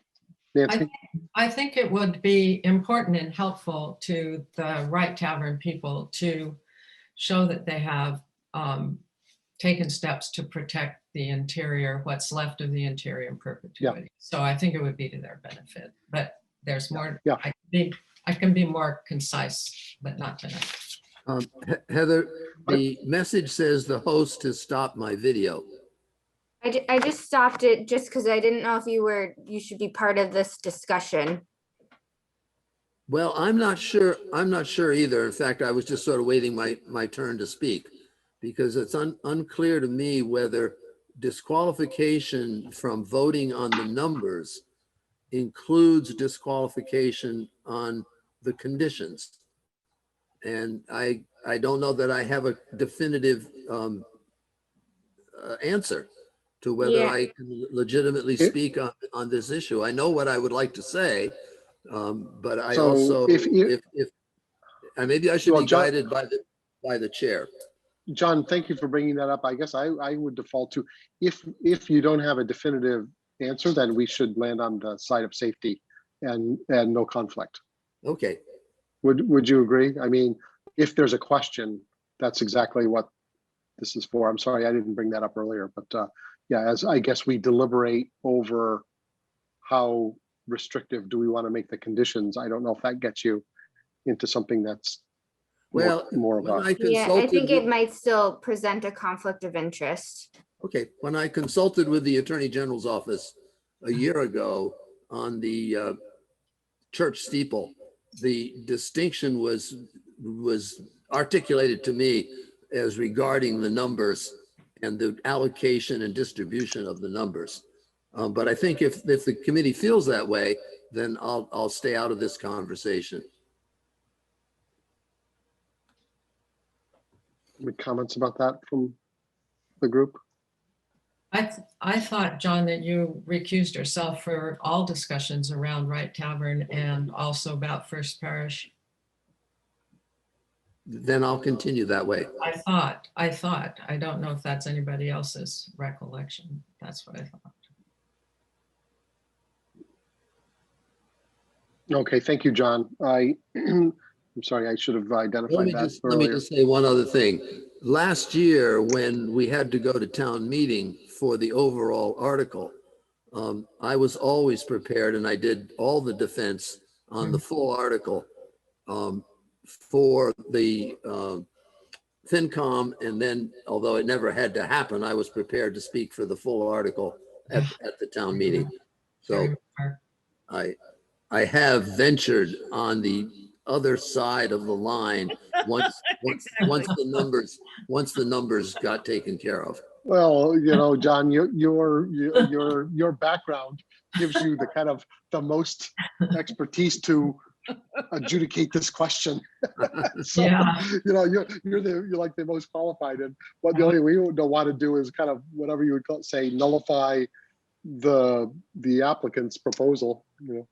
Nancy? I think it would be important and helpful to the Wright Tavern people to show that they have taken steps to protect the interior, what's left of the interior in perpetuity. So I think it would be to their benefit, but there's more. Yeah. I can be more concise, but not tonight. Heather, the message says the host has stopped my video. I just stopped it just because I didn't know if you should be part of this discussion. Well, I'm not sure either. In fact, I was just sort of waiting my turn to speak because it's unclear to me whether disqualification from voting on the numbers includes disqualification on the conditions. And I don't know that I have a definitive answer to whether Yeah. I can legitimately speak on this issue. I know what I would like to say, but I So also, if and maybe I should Well, be John- guided by the chair. John, thank you for bringing that up. I guess I would default to, if you don't have a definitive answer, then we should land on the side of safety and no conflict. Okay. Would you agree? I mean, if there's a question, that's exactly what this is for. I'm sorry, I didn't bring that up earlier, but yeah, as I guess we deliberate over how restrictive do we want to make the conditions, I don't know if that gets you into something that's more of a. Yeah, I think it might still present a conflict of interest. Okay, when I consulted with the Attorney General's office a year ago on the church steeple, the distinction was articulated to me as regarding the numbers and the allocation and distribution of the numbers. But I think if the committee feels that way, then I'll stay out of this conversation. Any comments about that from the group? I thought, John, that you recused yourself for all discussions around Wright Tavern and also about First Parish. Then I'll continue that way. I thought, I don't know if that's anybody else's recollection. That's what I thought. Okay, thank you, John. I'm sorry, I should have identified that Let me earlier. just say one other thing. Last year, when we had to go to town meeting for the overall article, I was always prepared and I did all the defense on the full article for the FinCom. And then, although it never had to happen, I was prepared to speak for the full article at the town meeting. So I have ventured on the other side of the line once the numbers got taken care of. Well, you know, John, your background gives you the kind of the most expertise to adjudicate this question. So, Yeah. you know, you're like the most qualified, and what the only thing we don't want to do is kind of whatever you would say nullify the applicant's proposal. You know.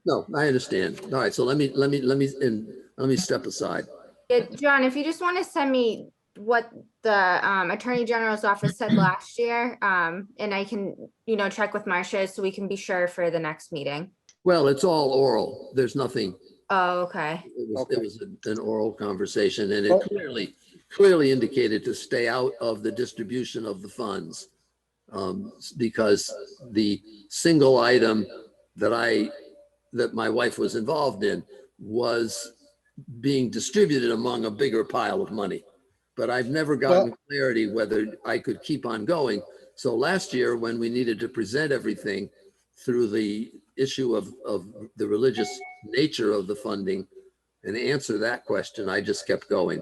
No, I understand. All right, so let me step aside. Yeah, John, if you just want to send me what the Attorney General's office said last year, and I can, check with Marcia so we can be sure for the next meeting. Well, it's all oral. There's nothing. Oh, okay. It was an oral conversation, and it clearly indicated to stay out of the distribution of the funds, because the single item that my wife was involved in was being distributed among a bigger pile of money. But I've never gotten clarity whether I could keep on going. So last year, when we needed to present everything through the issue of the religious nature of the funding and answer that question, I just kept going.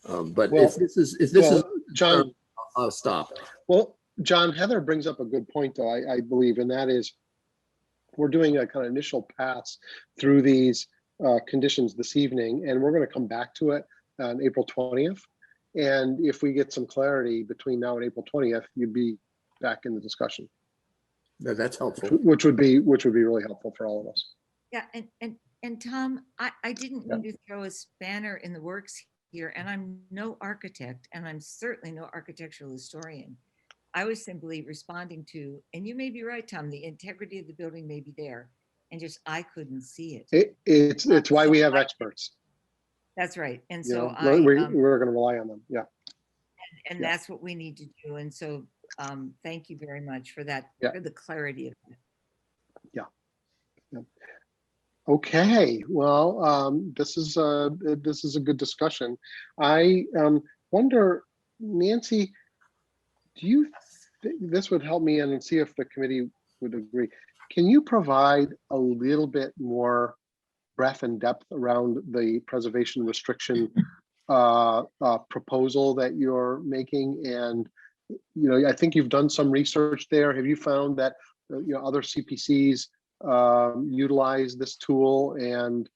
But if this is John, I'll stop. Well, John, Heather brings up a good point, though, I believe, and that is we're doing a kind of initial pass through these conditions this evening, and we're going to come back to it on April 20th. And if we get some clarity between now and April 20th, you'd be back in the discussion. That's helpful. Which would be really helpful for all of us. Yeah, and Tom, I didn't mean to throw a spanner in the works here, and I'm no architect, and I'm certainly no architectural historian. I was simply responding to, and you may be right, Tom, the integrity of the building may be there. and just, I couldn't see it. It's why we have experts. That's right. And You so know, I, we're going to rely on them. Yeah. and yeah. that's what we need to do. And so thank you very much for that, Yeah. for the clarity of that. Okay, well, this is a good discussion. I wonder, Nancy, do you think this would help me and see if the committee would agree? Can you provide a little bit more breadth and depth around the preservation restriction proposal that you're making? And I think you've done some research there. Have you found that other CPCs utilize this tool and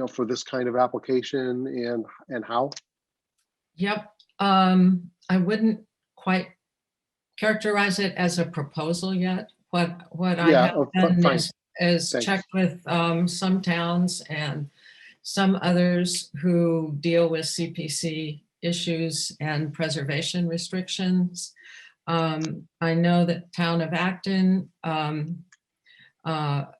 for this kind of application, and how? Yep. I wouldn't quite characterize it as a proposal yet. What I have done is checked with some towns and some others who deal with CPC issues and preservation restrictions. I know that town of Acton, I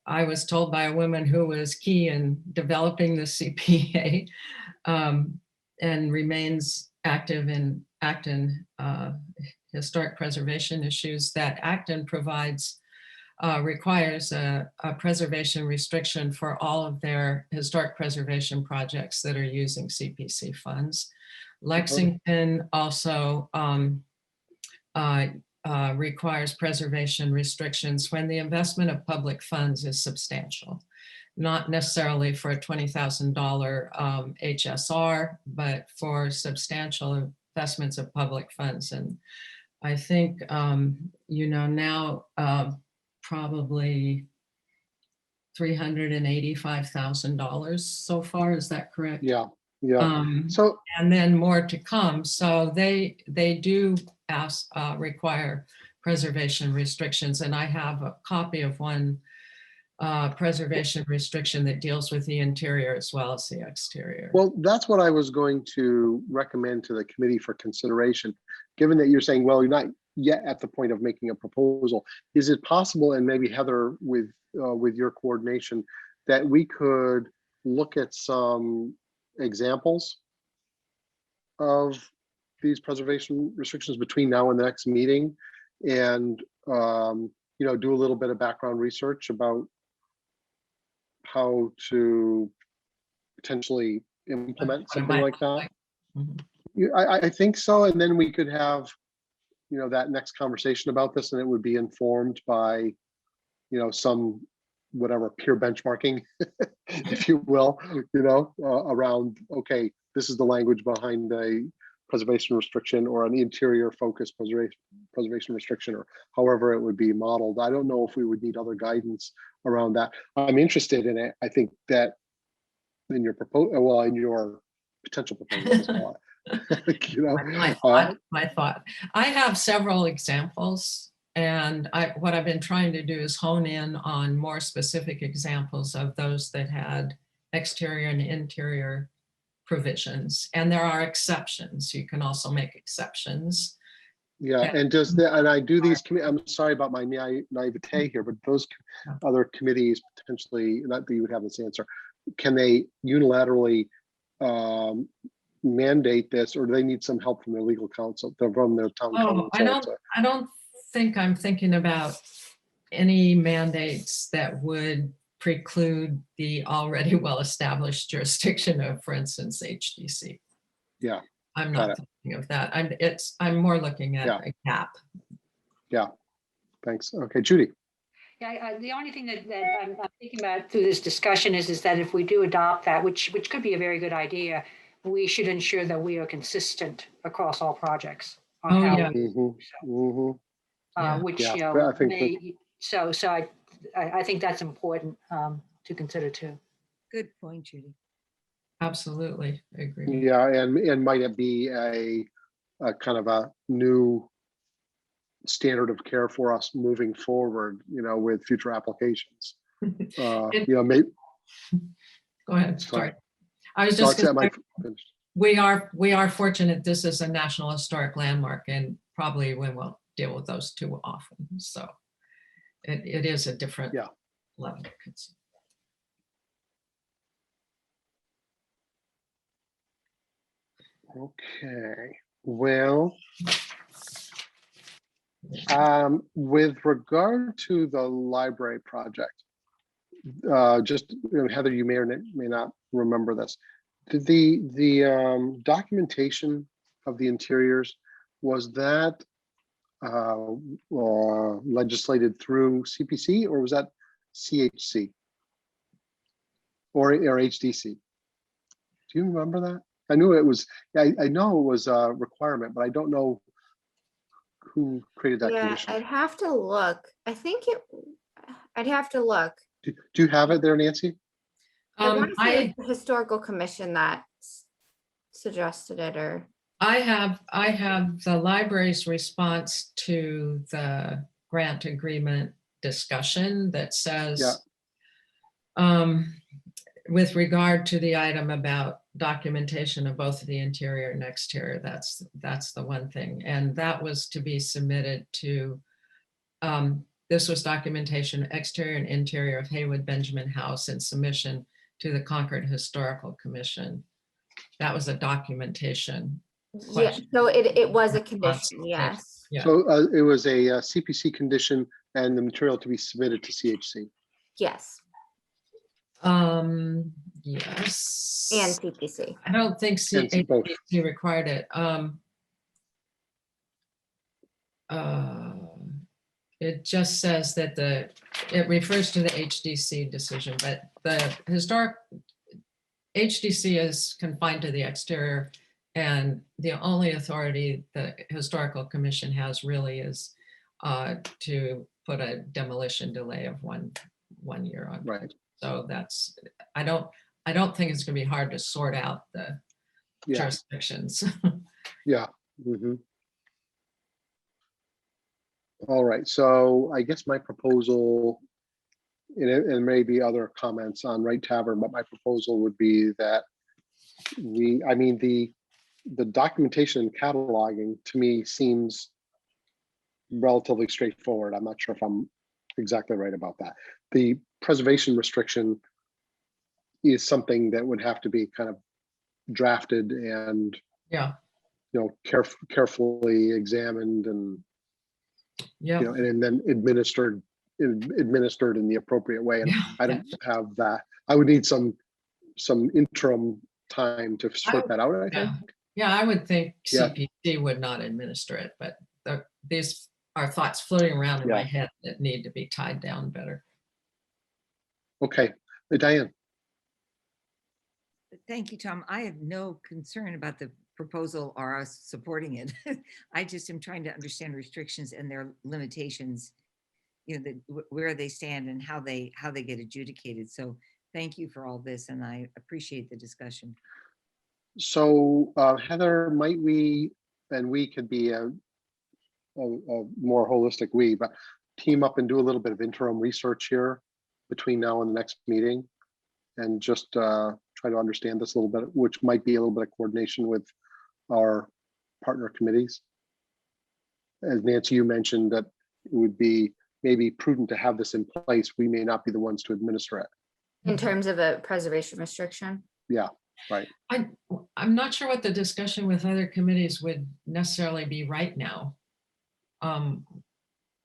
was told by a woman who was key in developing the CPA and remains active in Acton historic preservation issues, that Acton requires a preservation restriction for all of their historic preservation projects that are using CPC funds. Lexington also requires preservation restrictions when the investment of public funds is substantial, not necessarily for a $20,000 HSR, but for substantial investments of public funds. And I think, now probably $385,000 so far, is that correct? Yeah. So, and then more to come. So they do require preservation restrictions, and I have a copy of one preservation restriction that deals with the interior as well as the exterior. Well, that's what I was going to recommend to the committee for consideration. Given that you're saying, well, you're not yet at the point of making a proposal, is it possible, and maybe Heather with your coordination, that we could look at some examples of these preservation restrictions between now and the next meeting, and do a little bit of background research about how to potentially implement something like that? I think so. And then we could have that next conversation about this, and it would be informed by some whatever peer benchmarking, if you will, around, okay, this is the language behind a preservation restriction or an interior focused preservation restriction, or however it would be modeled. I don't know if we would need other guidance around that. I'm interested in it. I think that in your in your potential proposal, my thought. I have several examples, and what I've been trying to do is hone in on more specific examples of those that had exterior and interior provisions. And there are exceptions. You can also make exceptions. Yeah, and I do these, I'm sorry about my naivete here, but those other committees potentially, not that you would have this answer, can they unilaterally mandate this, or do they need some help from their legal counsel, from their town council? I don't think I'm thinking about any mandates that would preclude the already well-established jurisdiction of, for instance, HDC. Yeah, I'm not thinking of that. I'm more looking at a gap. Yeah, thanks. Okay, Judy. Yeah, the only thing that I'm thinking about through this discussion is that if we do adopt that, which could be a very good idea, we should ensure that we are consistent across all projects. On how I think that's important to consider too. Good point, Judy. Absolutely, I agree. Yeah, and might it be a kind of a new standard of care for us moving forward, with future applications? Maybe. Go ahead. Sorry. I was just we are fortunate this is a National Historic Landmark, and probably we won't deal with those too often. So It is a different Yeah. level. Okay, well, with regard to the library project, just, Heather, you may or may not remember this. The documentation of the interiors, was that legislated through CPC, or was that CHC? Or HDC? Do you remember that? I knew it was, I know it was a requirement, but I don't know who created that Yeah, condition. I'd have to look. I think I'd have to look. Do you have it there, Nancy? I want to say it I was the historical commission that suggested it, or have the library's response to the grant agreement discussion that says, with regard to the item about documentation of both the interior and exterior, that's the one thing. And that was to be submitted to, this was documentation, exterior and interior of Haywood Benjamin House, and submission to the Concord Historical Commission. That was a documentation. yeah, Question. so it was a Response. condition, yes. Yeah. So it was a CPC condition and the material to be submitted to CHC. Yes, Yes. and CPC. I don't think And both. CHC required it. It just says that it refers to the HDC decision, but the historic HDC is confined to the exterior, and the only authority the Historical Commission has really is to put a demolition delay of one year on. Right. So that's, I don't think it's gonna be hard to sort out the Yeah. jurisdictions. Yeah. Mhm. All right. So I guess my proposal, and maybe other comments on Wright Tavern, but my proposal would be that the documentation and cataloging to me seems relatively straightforward. I'm not sure if I'm exactly right about that. The preservation restriction is something that would have to be kind of drafted and, Yeah, carefully examined and, yeah. and then administered in the appropriate way. And Yeah. I don't have that. I would need some interim time to sort that out, I think. Yeah. Yeah, I would think Yeah. CPC would not administer it, but these are thoughts floating around in my Yeah. head that need to be tied down better. Okay, Diane. Thank you, Tom. I have no concern about the proposal or us supporting it. I just am trying to understand restrictions and their limitations, where they stand and how they get adjudicated. So thank you for all this, and I appreciate the discussion. So Heather, might we, and we could be a more holistic but team up and do a little bit of interim research here between now and the next meeting, and just try to understand this a little bit, which might be a little bit of coordination with our partner committees. As Nancy, you mentioned that it would be maybe prudent to have this in place. We may not be the ones to administer it. In terms of a preservation restriction. Yeah, right. I'm not sure what the discussion with other committees would necessarily be right now.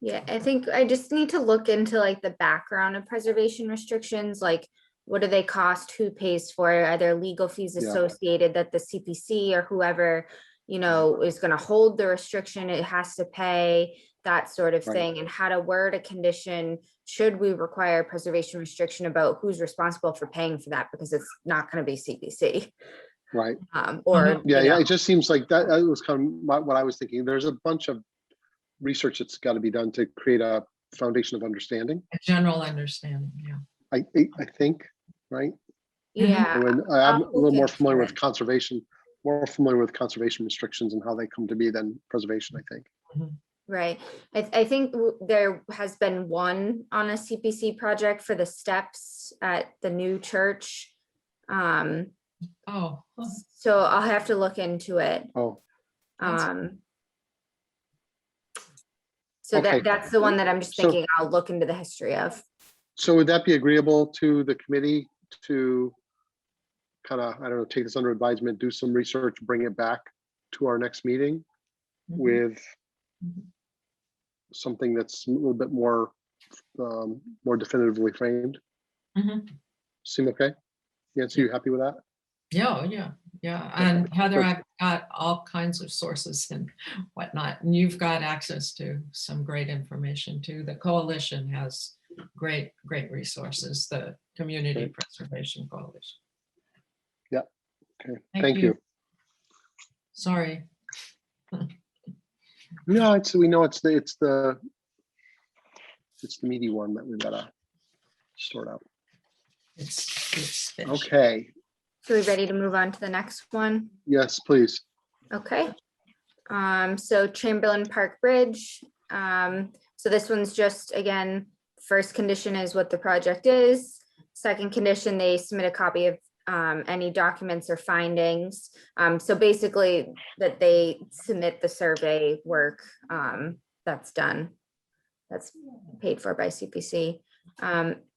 Yeah, I think I just need to look into like the background of preservation restrictions, like what do they cost, who pays for it, are there legal fees Yeah. associated that the CPC or whoever, is going to hold the restriction, it has to pay, that sort of Right. thing, and how to word a condition. Should we require preservation restriction about who's responsible for paying for that, because it's not going to be CPC. Right. Or Yeah, it just seems like that was kind of what I was thinking. There's a bunch of research that's got to be done to create a foundation of understanding. A general understanding, yeah. I think, right? yeah, When I'm I'll a little look more into familiar it. with conservation restrictions and how they come to be than preservation, I think. Right. I think there has been one on a CPC project for the steps at the new church. Oh, So I'll have to look into it. Oh, That's- So Okay. that's the one that I'm just So- thinking I'll look into the history of. So would that be agreeable to the committee to kind of, I don't know, take this under advisement, do some research, bring it back to our next meeting Mhm. with Mhm. something that's a little bit more, more definitively framed? Mhm. Seem okay? Nancy, you happy with that? Yeah, yeah. And Heather, I've got all kinds of sources and whatnot, and you've got access to some great information too. The coalition has great resources, the Community Great. Preservation Coalition. Okay, Thank thank you. you. Sorry. No, we know it's the meaty one that we've got to sort out. It's fish. Okay, So we ready to move on to the next one? yes, please. Okay. So Chamberlain Park Bridge. So this one's just, again, first condition is what the project is. Second condition, they submit a copy of any documents or findings. So basically that they submit the survey work that's done. That's paid for by CPC.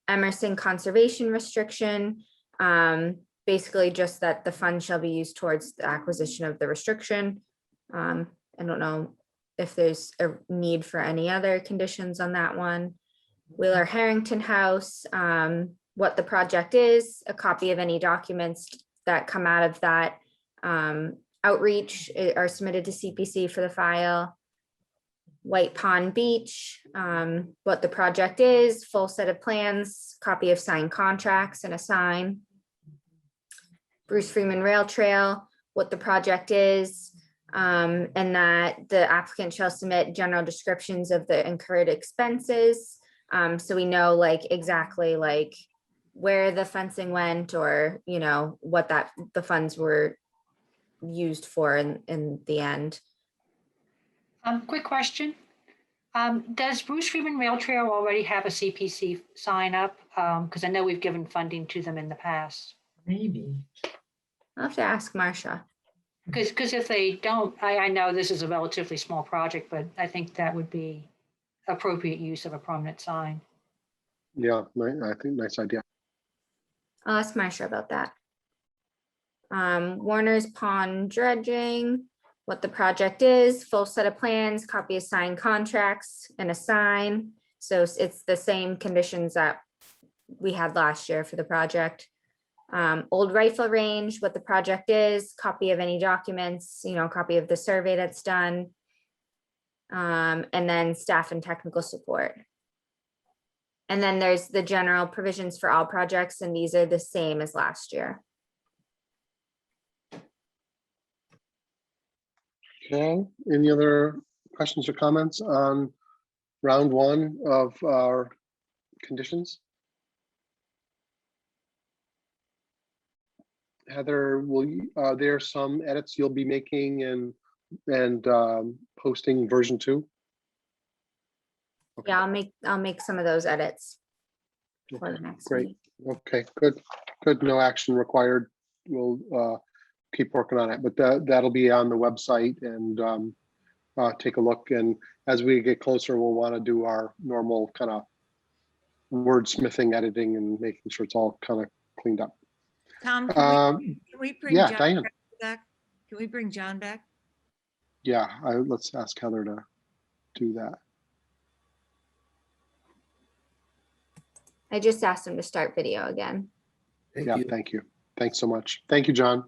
Emerson conservation restriction. Basically just that the funds shall be used towards the acquisition of the restriction. I don't know if there's a need for any other conditions on that one. Wheeler Harrington House, what the project is, a copy of any documents that come out of that outreach are submitted to CPC for the file. White Pond Beach, what the project is, full set of plans, copy of signed contracts and a sign. Bruce Freeman Rail Trail, what the project is, and that the applicant shall submit general descriptions of the incurred expenses. So we know like exactly like where the fencing went, or, you know, what the funds were used for in the end. Quick question. Does Bruce Freeman Rail Trail already have a CPC sign up? Because I know we've given funding to them in the past. Maybe. I'll have to ask Marcia. Because if they don't, I know this is a relatively small project, but I think that would be appropriate use of a prominent sign. Yeah, I think nice idea. I'll ask Marcia about that. Warner's Pond dredging, what the project is, full set of plans, copy of signed contracts and a sign. So it's the same conditions that we had last year for the project. Old Rifle Range, what the project is, copy of any documents, you know, copy of the survey that's done. And then staff and technical support. And then there's the general provisions for all projects, and these are the same as last year. Okay, any other questions or comments on round one of our conditions? Heather, are there some edits you'll be making and posting version 2? Okay. Yeah, I'll make some of those edits for the next Great. meeting. Okay, good. No action required. We'll keep working on it, but that'll be on the website, and take a look. And as we get closer, we'll want to do our normal kind of wordsmithing, editing, and making sure it's all kind of cleaned up. Tom, can we bring yeah, John Diane. back? Can we bring John back? Yeah, let's ask Heather to do that. I just asked him to start video again. Yeah, thank you. Thanks so much. Thank you, John.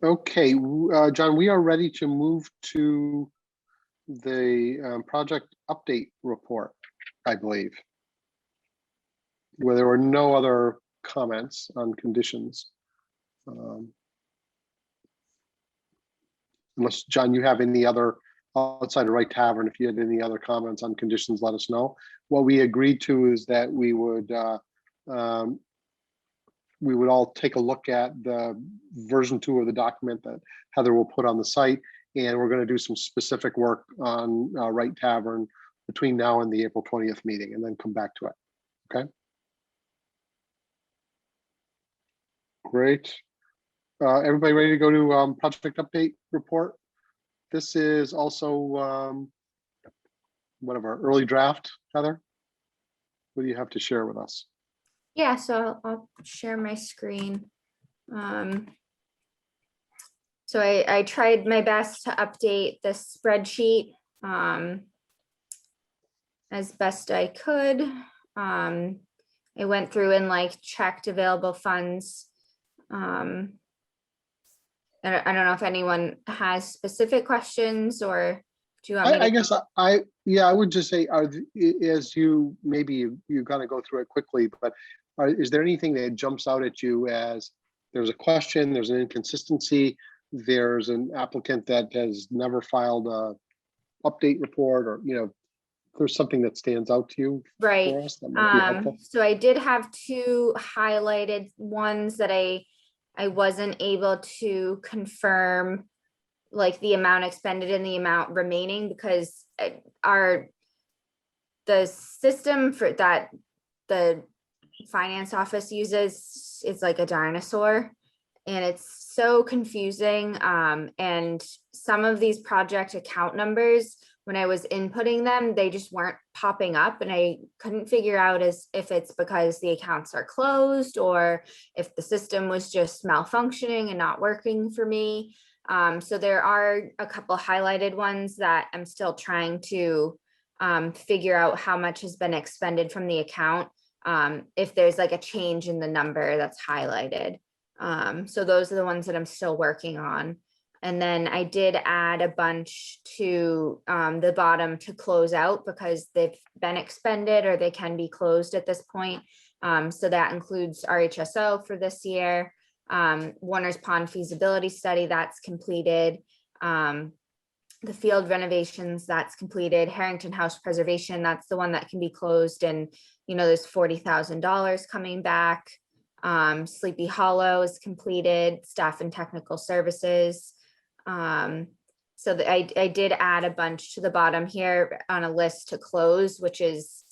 Okay, John, we are ready to move to the project update report, I believe, where there were no other comments on conditions. Unless, John, you have any other, outside of Wright Tavern, if you had any other comments on conditions, let us know. What we agreed to is that we would all take a look at the version 2 of the document that Heather will put on the site, and we're going to do some specific work on Wright Tavern between now and the April 20th meeting, and then come back to it. Okay. Great. Everybody ready to go to project update report this is also one of our early draft, Heather. What do you have to share with us? Yeah, so I'll share my screen. So I tried my best to update the spreadsheet as best I could. I went through and like checked available funds. I don't know if anyone has specific questions, or do you want me to? I guess I would just say, as you, maybe you kind of go through it quickly, but is there anything that jumps out at you as there's a question, there's an inconsistency, there's an applicant that has never filed a update report, or, there's something that stands out to you Right. for us that might be helpful? So I did have two highlighted ones that I wasn't able to confirm, like the amount expended and the amount remaining, because the system for that the finance office uses is like a dinosaur, and it's so confusing. And some of these project account numbers, when I was inputting them, they just weren't popping up, and I couldn't figure out if it's because the accounts are closed or if the system was just malfunctioning and not working for me. So there are a couple highlighted ones that I'm still trying to figure out how much has been expended from the account, if there's like a change in the number that's highlighted. So those are the ones that I'm still working on. And then I did add a bunch to the bottom to close out, because they've been expended or they can be closed at this point. So that includes RHSO for this year, Warner's Pond feasibility study, that's completed. The field renovations, that's completed. Harrington House preservation, that's the one that can be closed, and there's $40,000 coming back. Sleepy Hollow is completed. Staff and technical services. So I did add a bunch to the bottom here on a list to close, which is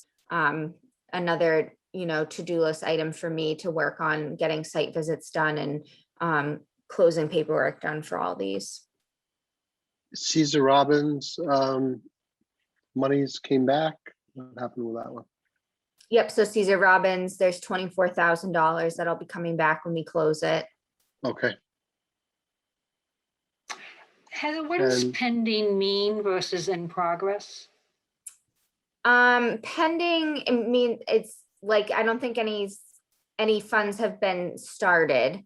another to-do list item for me to work on getting site visits done and closing paperwork done for all these. Cesar Robbins monies came back. What happened with that one? Yep, so Cesar Robbins, there's $24,000 that'll be coming back when we close it. Okay. Heather, what does And- pending mean versus in progress? Pending, I mean, it's like, I don't think any funds have been started.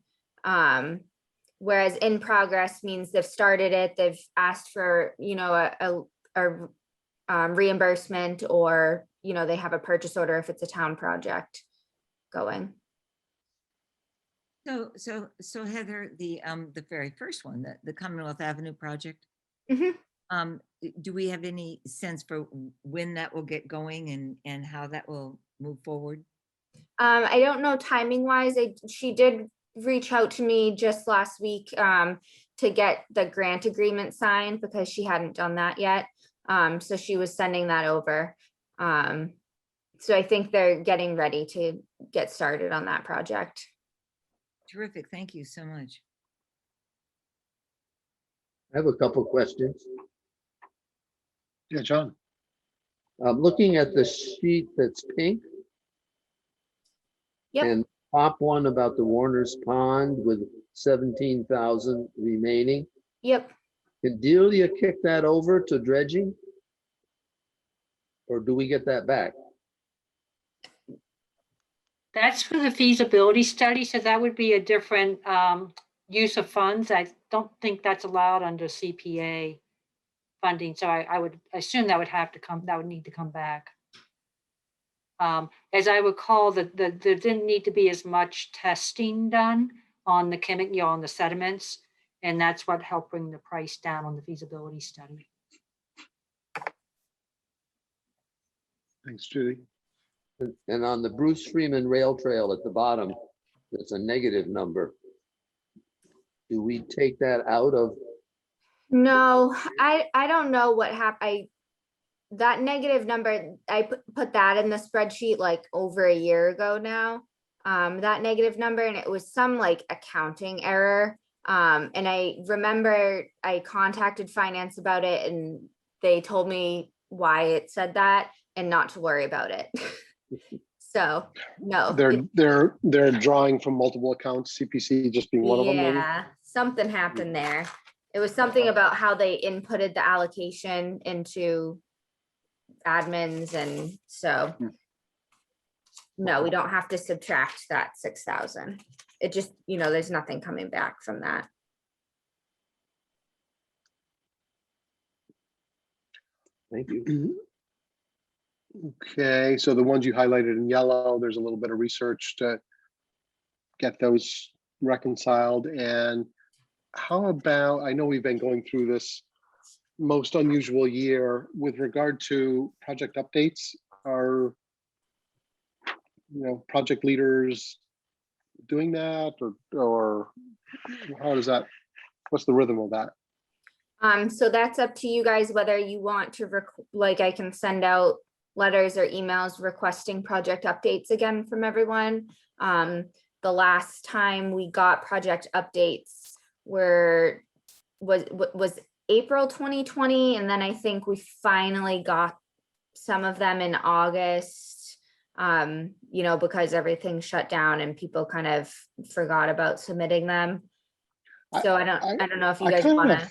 Whereas in progress means they've started it, they've asked for, a reimbursement, or, they have a purchase order if it's a town project going. So Heather, the very first one, the Commonwealth Avenue project. Mhm. Do we have any sense for when that will get going and how that will move forward? I don't know timing wise. She did reach out to me just last week to get the grant agreement signed, because she hadn't done that yet. So she was sending that over. So I think they're getting ready to get started on that project. Terrific. Thank you so much. I have a couple questions. Yeah, John. Looking at the sheet that's pink. Yep. And top one about the Warner's Pond with 17,000 remaining. Yep. Can Delia kick that over to dredging? Or do we get that back? That's for the feasibility study, so that would be a different use of funds. I don't think that's allowed under CPA funding, so I would assume that would need to come back. As I recall, there didn't need to be as much testing done on the on the sediments, and that's what helped bring the price down on the feasibility study. Thanks, Judy. And on the Bruce Freeman Rail Trail at the bottom, there's a negative number. Do we take that out of? No, I don't know what happened. That negative number, I put that in the spreadsheet like over a year ago now. That negative number, and it was some like accounting error. And I remember I contacted finance about it and they told me why it said that and not to worry about it. So, no. They're drawing from multiple accounts, CPC just being one of them, maybe? Yeah, something happened there. It was something about how they inputted the allocation into admins, and so no, we don't have to subtract that 6,000. It just, there's nothing coming back from that. Thank you. Okay, so the ones you highlighted in yellow, there's a little bit of research to get those reconciled. And how about, I know we've been going through this most unusual year with regard to project updates. Are project leaders doing that, or how does that, what's the rhythm of that? So that's up to you guys, whether you want to, I can send out letters or emails requesting project updates again from everyone. The last time we got project updates was April 2020, and then I think we finally got some of them in August, because everything shut down and people kind of forgot about submitting them. So I don't know if you guys want to.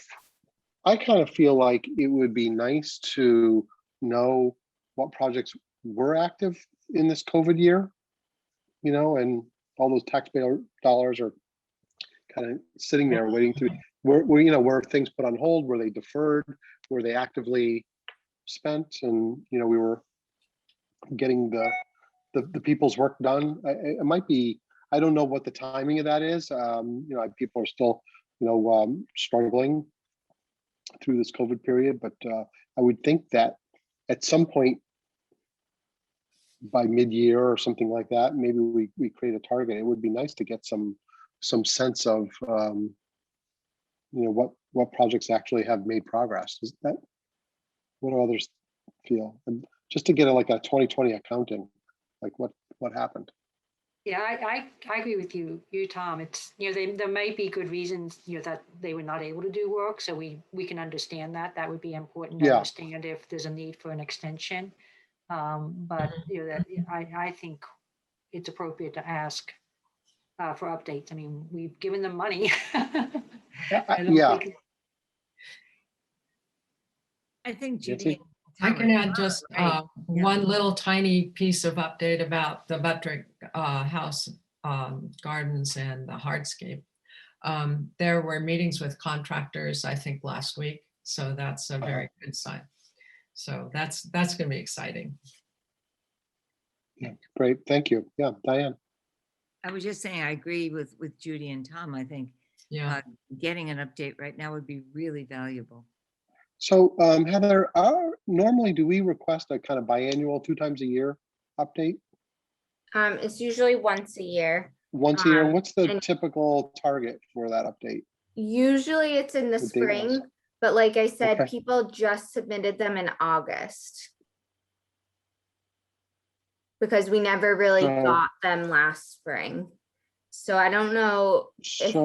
I kind of feel like it would be nice to know what projects were active in this COVID year, and all those taxpayer dollars are kind of sitting there waiting to, were things put on hold, were they deferred, were they actively spent, and we were getting the people's work done. It might be, I don't know what the timing of that is. People are still struggling through this COVID period, but I would think that at some point by mid-year or something like that, maybe we create a target. It would be nice to get some sense of what projects actually have made progress. Is that, what do others feel? And just to get like a 2020 accounting, like what happened. Yeah, I agree with you, Tom. It's, there may be good reasons, that they were not able to do work. So we can understand that. That would be important to understand if there's a need for an extension. But, I think it's appropriate to ask for updates. I mean, we've given them money. I think Judy. I can add just one little tiny piece of update about the Buttrick House Gardens and the hardscape. There were meetings with contractors, I think, last week. So that's a very good sign. So that's going to be exciting. Yeah, great. Thank you. Yeah, Diane. I was just saying, I agree with Judy and Tom. I think getting an update right now would be really valuable. So Heather, normally do we request a kind of biannual, 2 times a year update? It's usually once a year. Once a year. What's the typical target for that update? Usually it's in the spring, but like I said, people just submitted them in August because we never really got them last spring. So I don't know if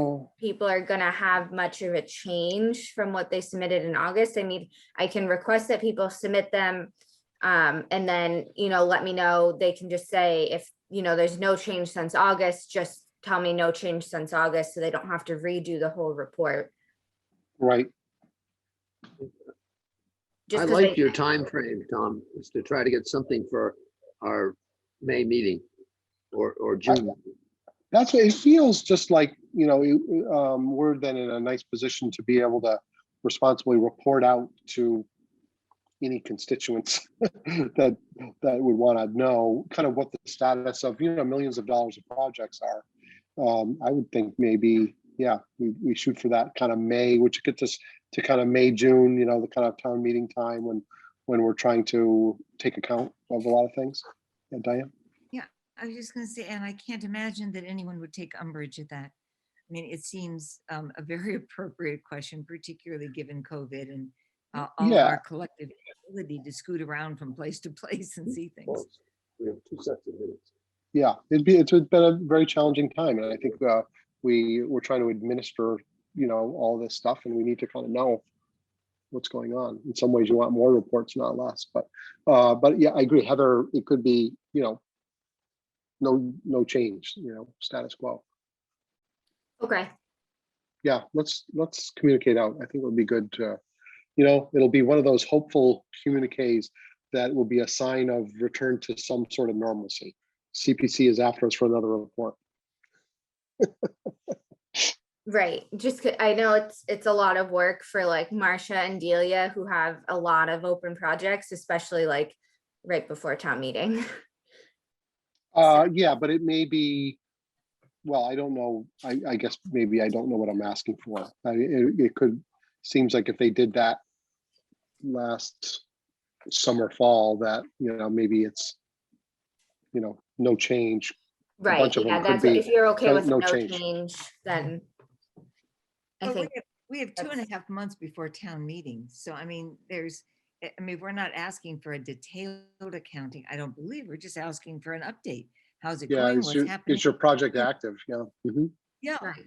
people are going to have much of a change from what they submitted in August. I mean, I can request that people submit them and then, let me know. They can just say if, there's no change since August, just tell me no change since August so they don't have to redo the whole report. Right. I like your time frame, Tom, is to try to get something for our May meeting or June. That's what it feels just like, we're then in a nice position to be able to responsibly report out to any constituents that would want to know kind of what the status of, millions of dollars of projects are. I would think maybe, we shoot for that kind of May, which gets us to kind of May, June, the kind of town meeting time when we're trying to take account of a lot of things. Yeah, Diane? I was just going to say, and I can't imagine that anyone would take umbrage at that. I mean, it seems a very appropriate question, particularly given COVID and all of our collective ability to scoot around from place to place and see things. We have 2 sets of minutes. Yeah, it's been a very challenging time, and I think we're trying to administer all this stuff, and we need to kind of know what's going on. In some ways, you want more reports, not less. But yeah, I agree, Heather. It could be, no change, status quo. Okay. Yeah, let's communicate out. I think it would be good to, it'll be one of those hopeful communiques that will be a sign of return to some sort of normalcy. CPC is after us for another report. Right. Just I know it's a lot of work for like Marcia and Delia, who have a lot of open projects, especially like right before town meeting. Yeah, but it may be, well, I don't know. I guess maybe I don't know what I'm asking for. It could, seems like if they did that last summer, fall, that, maybe it's, no change. Right. bunch of them Yeah, could that's what, be if you're okay with no no change. change, then I But think we have 2.5 months before town meeting. So I mean, we're not asking for a detailed accounting. I don't believe. We're just asking for an update. How's it Yeah, going? is What's happening? your project Yeah. active? Yeah. Mhm. Yeah. Right.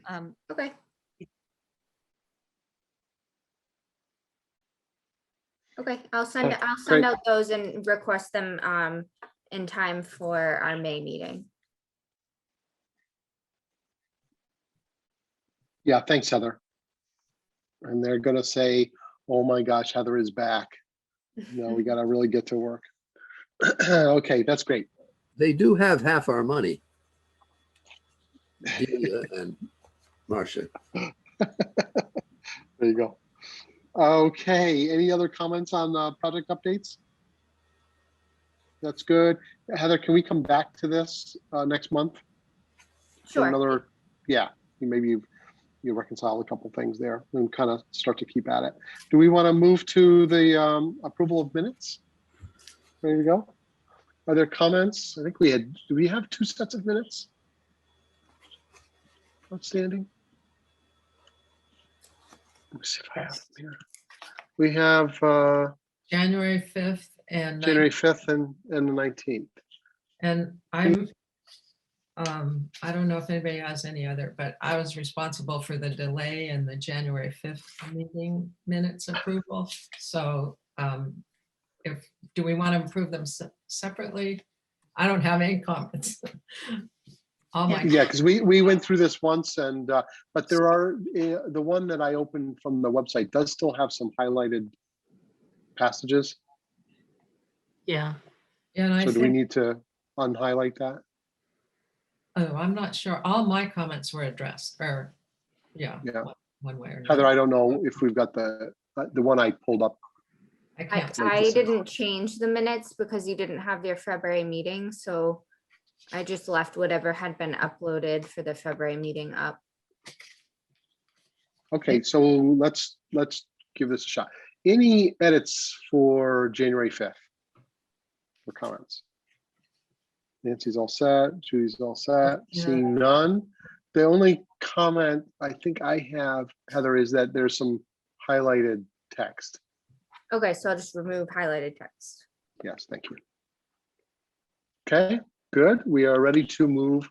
Okay. Okay, I'll send great. out those and request them in time for our May meeting. Yeah, thanks, Heather. And they're gonna say, oh my gosh, Heather is back. We gotta really get to work. Okay, that's great. They do have half our money. Delia and Marcia. There you go. Okay, any other comments on project updates? That's good. Heather, can we come back to this next month? For Sure. another, yeah, maybe you reconcile a couple things there and kind of start to keep at it. Do we want to move to the approval of minutes? Ready to go? Are there comments? I think do we have 2 sets of minutes outstanding? Let me see if I have them here. We have January 5th and January 5th and the 19th. And I don't know if anybody has any other, but I was responsible for the delay in the January 5th meeting minutes approval. So do we want to approve them separately? I don't have any comments. Yeah, because we went through this once, and but there are the one that I opened from the website does still have some highlighted passages. Yeah. And So do we need to unhighlight that? Oh, I'm not sure. All my comments were addressed, or yeah. One way or another. Heather, I don't know if we've got the one I pulled up. I didn't change the minutes because you didn't have your February meeting, so I just left whatever had been uploaded for the February meeting up. Okay, so let's give this a shot. Any edits for January 5th for comments? Nancy's all set, Judy's all set, seeing none. The only comment I think I have, Heather, is that there's some highlighted text. Okay, so I'll just remove highlighted text. Yes, thank you. Okay, good. We are ready to move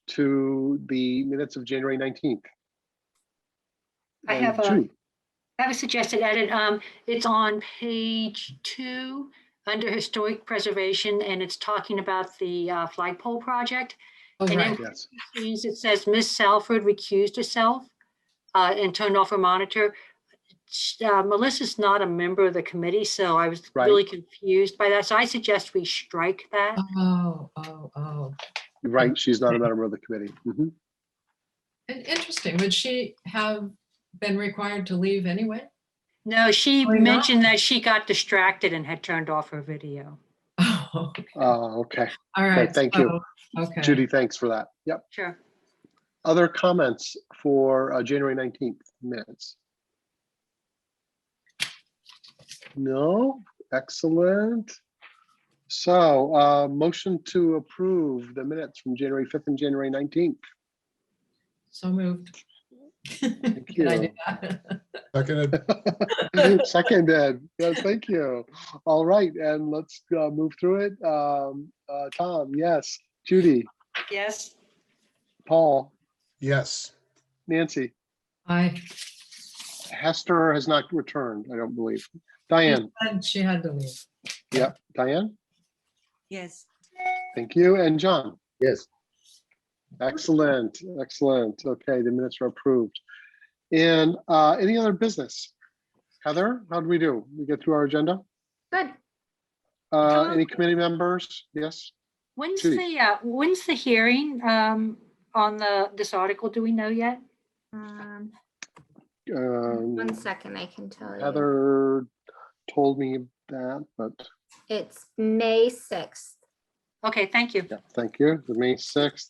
to the minutes of January 19th. I And have Judy. a suggested edit. It's on page 2 under historic preservation, and it's talking about the flagpole project. Oh, And right. in it says Miss Salford recused herself and turned off her monitor. Melissa's not a member of the committee, so I was really confused by that. So I suggest we strike that. Oh. Right, she's not a member of the committee. Mhm. And interesting. Would she have been required to leave anyway? No, she Why not? mentioned that she got distracted and had turned off her video. Oh, okay. Okay. All right. Okay, thank you. Okay. Judy, thanks for that. Yep. Sure. Other comments for January 19th minutes? No? Excellent. So motion to approve the minutes from January 5th and January 19th. So moved. Thank Did I do you. that? Seconded. Seconded. Yes, thank you. All right, and let's move through it. Tom, yes. Judy, Yes. Paul, Yes. Nancy, Hester has not returned, I don't believe. Diane, She had to leave. yeah, Diane, Yes. thank you, and John. Yes. Excellent, excellent. Okay, the minutes are approved. And any other business? Heather, how did we do? We get through our agenda? Good. Any committee members? Yes? When's Judy. the hearing on this article? Do we know yet? One second, I can tell you. Heather told me that, but It's May 6th. Okay, thank you. yeah, thank you. The May 6th.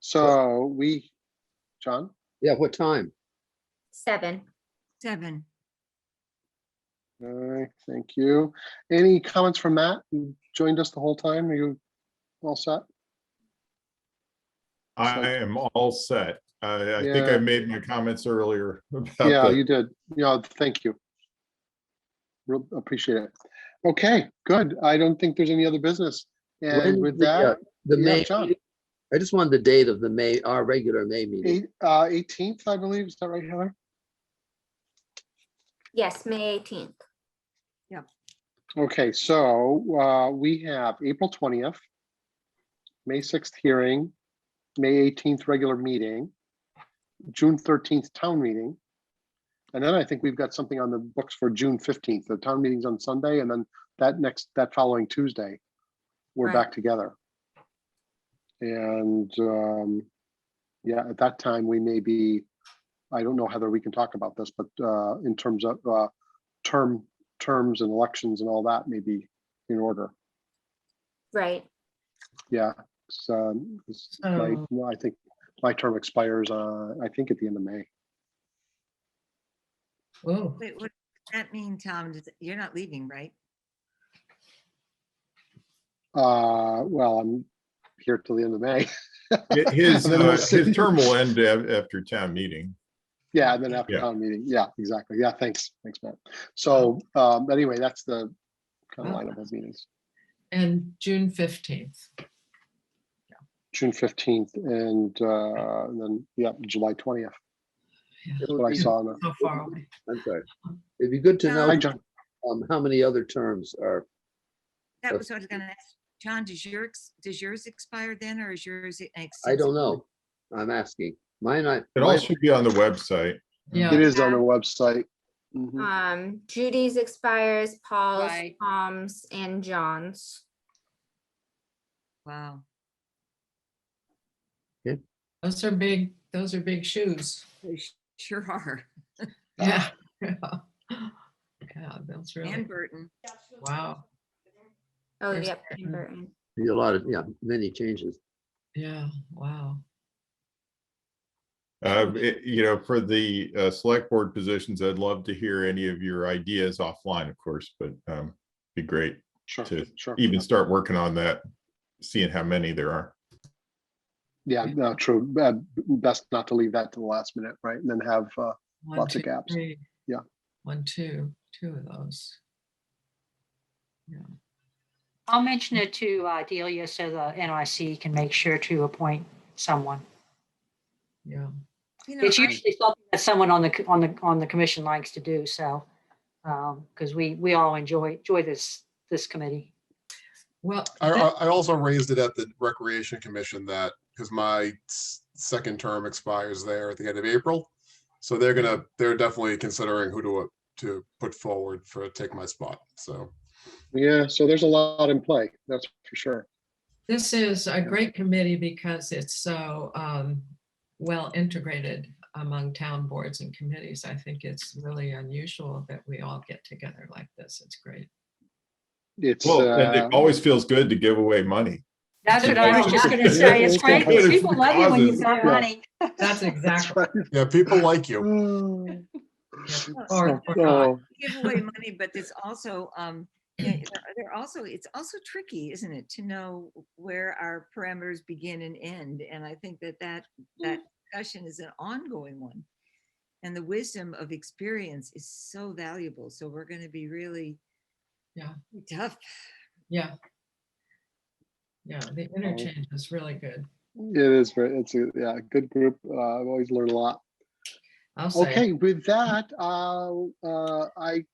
So John? Yeah, what time? 7. 7. All right, thank you. Any comments from Matt? You joined us the whole time. Are you all set? I am all set. I think Yeah. I made my comments earlier about Yeah, the you did. Yeah, thank you. Real appreciate it. Okay, good. I don't think there's any other business. When And is with the, that, The yeah, May, John. meeting? I just wanted the date of the May, our regular May meeting. 18th, I believe. Is that right, Heather? Yes, May 18th. Okay, so we have April 20th, May 6th hearing, May 18th regular meeting, June 13th town meeting. And then I think we've got something on the books for June 15th. The town meeting's on Sunday, and then that following Tuesday, we're Right. back together. And yeah, at that time we may be, I don't know, Heather, we can talk about this, but in terms of terms and elections and all that may be in order. Right. Yeah. So I think my term expires, I think at the end of May. Oh, Wait, what does that mean, Tom? You're not leaving, right? Well, I'm here till the end of May. his And then we'll see. his term will end after town meeting. Yeah, and then after Yeah. town meeting. Yeah, exactly. Yeah, thanks, Matt. So anyway, that's the kind of lineup of meetings. and June 15th. June 15th and then, yeah, July 20th. Yeah. That's what I saw. In So far away. I'm sorry. It'd be good to Hi, know John. how many other terms are, That was what I was gonna ask. John, does yours expire then, or is yours? I don't know. I'm asking. Mine, It all should be on the website. Yeah. It is on the website. Mhm. Judy's expires, Paul's, Right. Tom's, and John's. Wow. Those are big shoes. They sure are. Yeah. Yeah, that's really, And Burton. wow. Oh, There's- yep. Tim Burton. be a lot of, many changes. Yeah, wow. For the select board positions, I'd love to hear any of your ideas offline, of course, but be great Sure, to sure. even start working on that, seeing how many there are. Yeah, no, true. Best not to leave that to the last minute, right? And then have One, lots of two, gaps. three. Yeah. 1, 2 of those. Yeah. I'll mention it to Delia so the NIC can make sure to appoint someone. Yeah. It's usually something that someone on the commission likes to do. So because we all enjoy this committee. Well, I also raised it at the Recreation Commission that, because my second term expires there at the end of April. So they're definitely considering who to put forward for take my spot. So Yeah, so there's a lot in play, that's for sure. this is a great committee because it's so well integrated among town boards and committees. I think it's really unusual that we all get together like this. It's great. It's Well, and it always feels good to give away money. That's what I was just going to say. It's great because people love you when you've got money. That's exactly. yeah, people like you. Or not. Oh, Give away money, but it's also, it's also tricky, isn't it, to know where our parameters begin and end. And I think that discussion is an ongoing one. And the wisdom of experience is so valuable. So we're going to be really tough. Yeah. Yeah, the interchange is really good. it is very, it's a good group. I've always learned a lot. I'll say. Okay, with that, I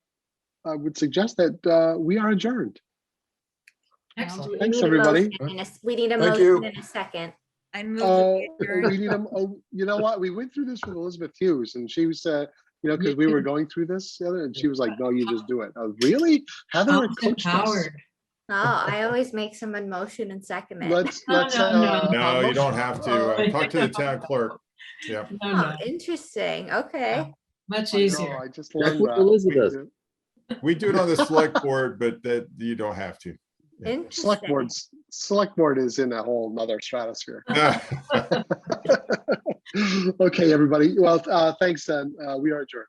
would suggest that we are adjourned. Excellent. We Thanks, need a everybody. motion in a- We need a Thank you. motion in a second. I move. that we adjourn. We need them. Oh, you know what? We went through this with Elizabeth Hughes, and she said, you know, because we were going through this the other, and she was like, "No, you just do it." I was really Heather Tom's coached us. empowered. Oh, I always make someone motion and second it. Let's No, no. No, you don't have to. Talk to the town clerk. Yeah. No, Oh, no, interesting. Okay. much I know, easier. I just That's learned what that. Elizabeth. We do it on the select board, but that you don't have to. Interesting. Select board is in a whole nother stratosphere. Okay, everybody. Well, thanks, and we are adjourned.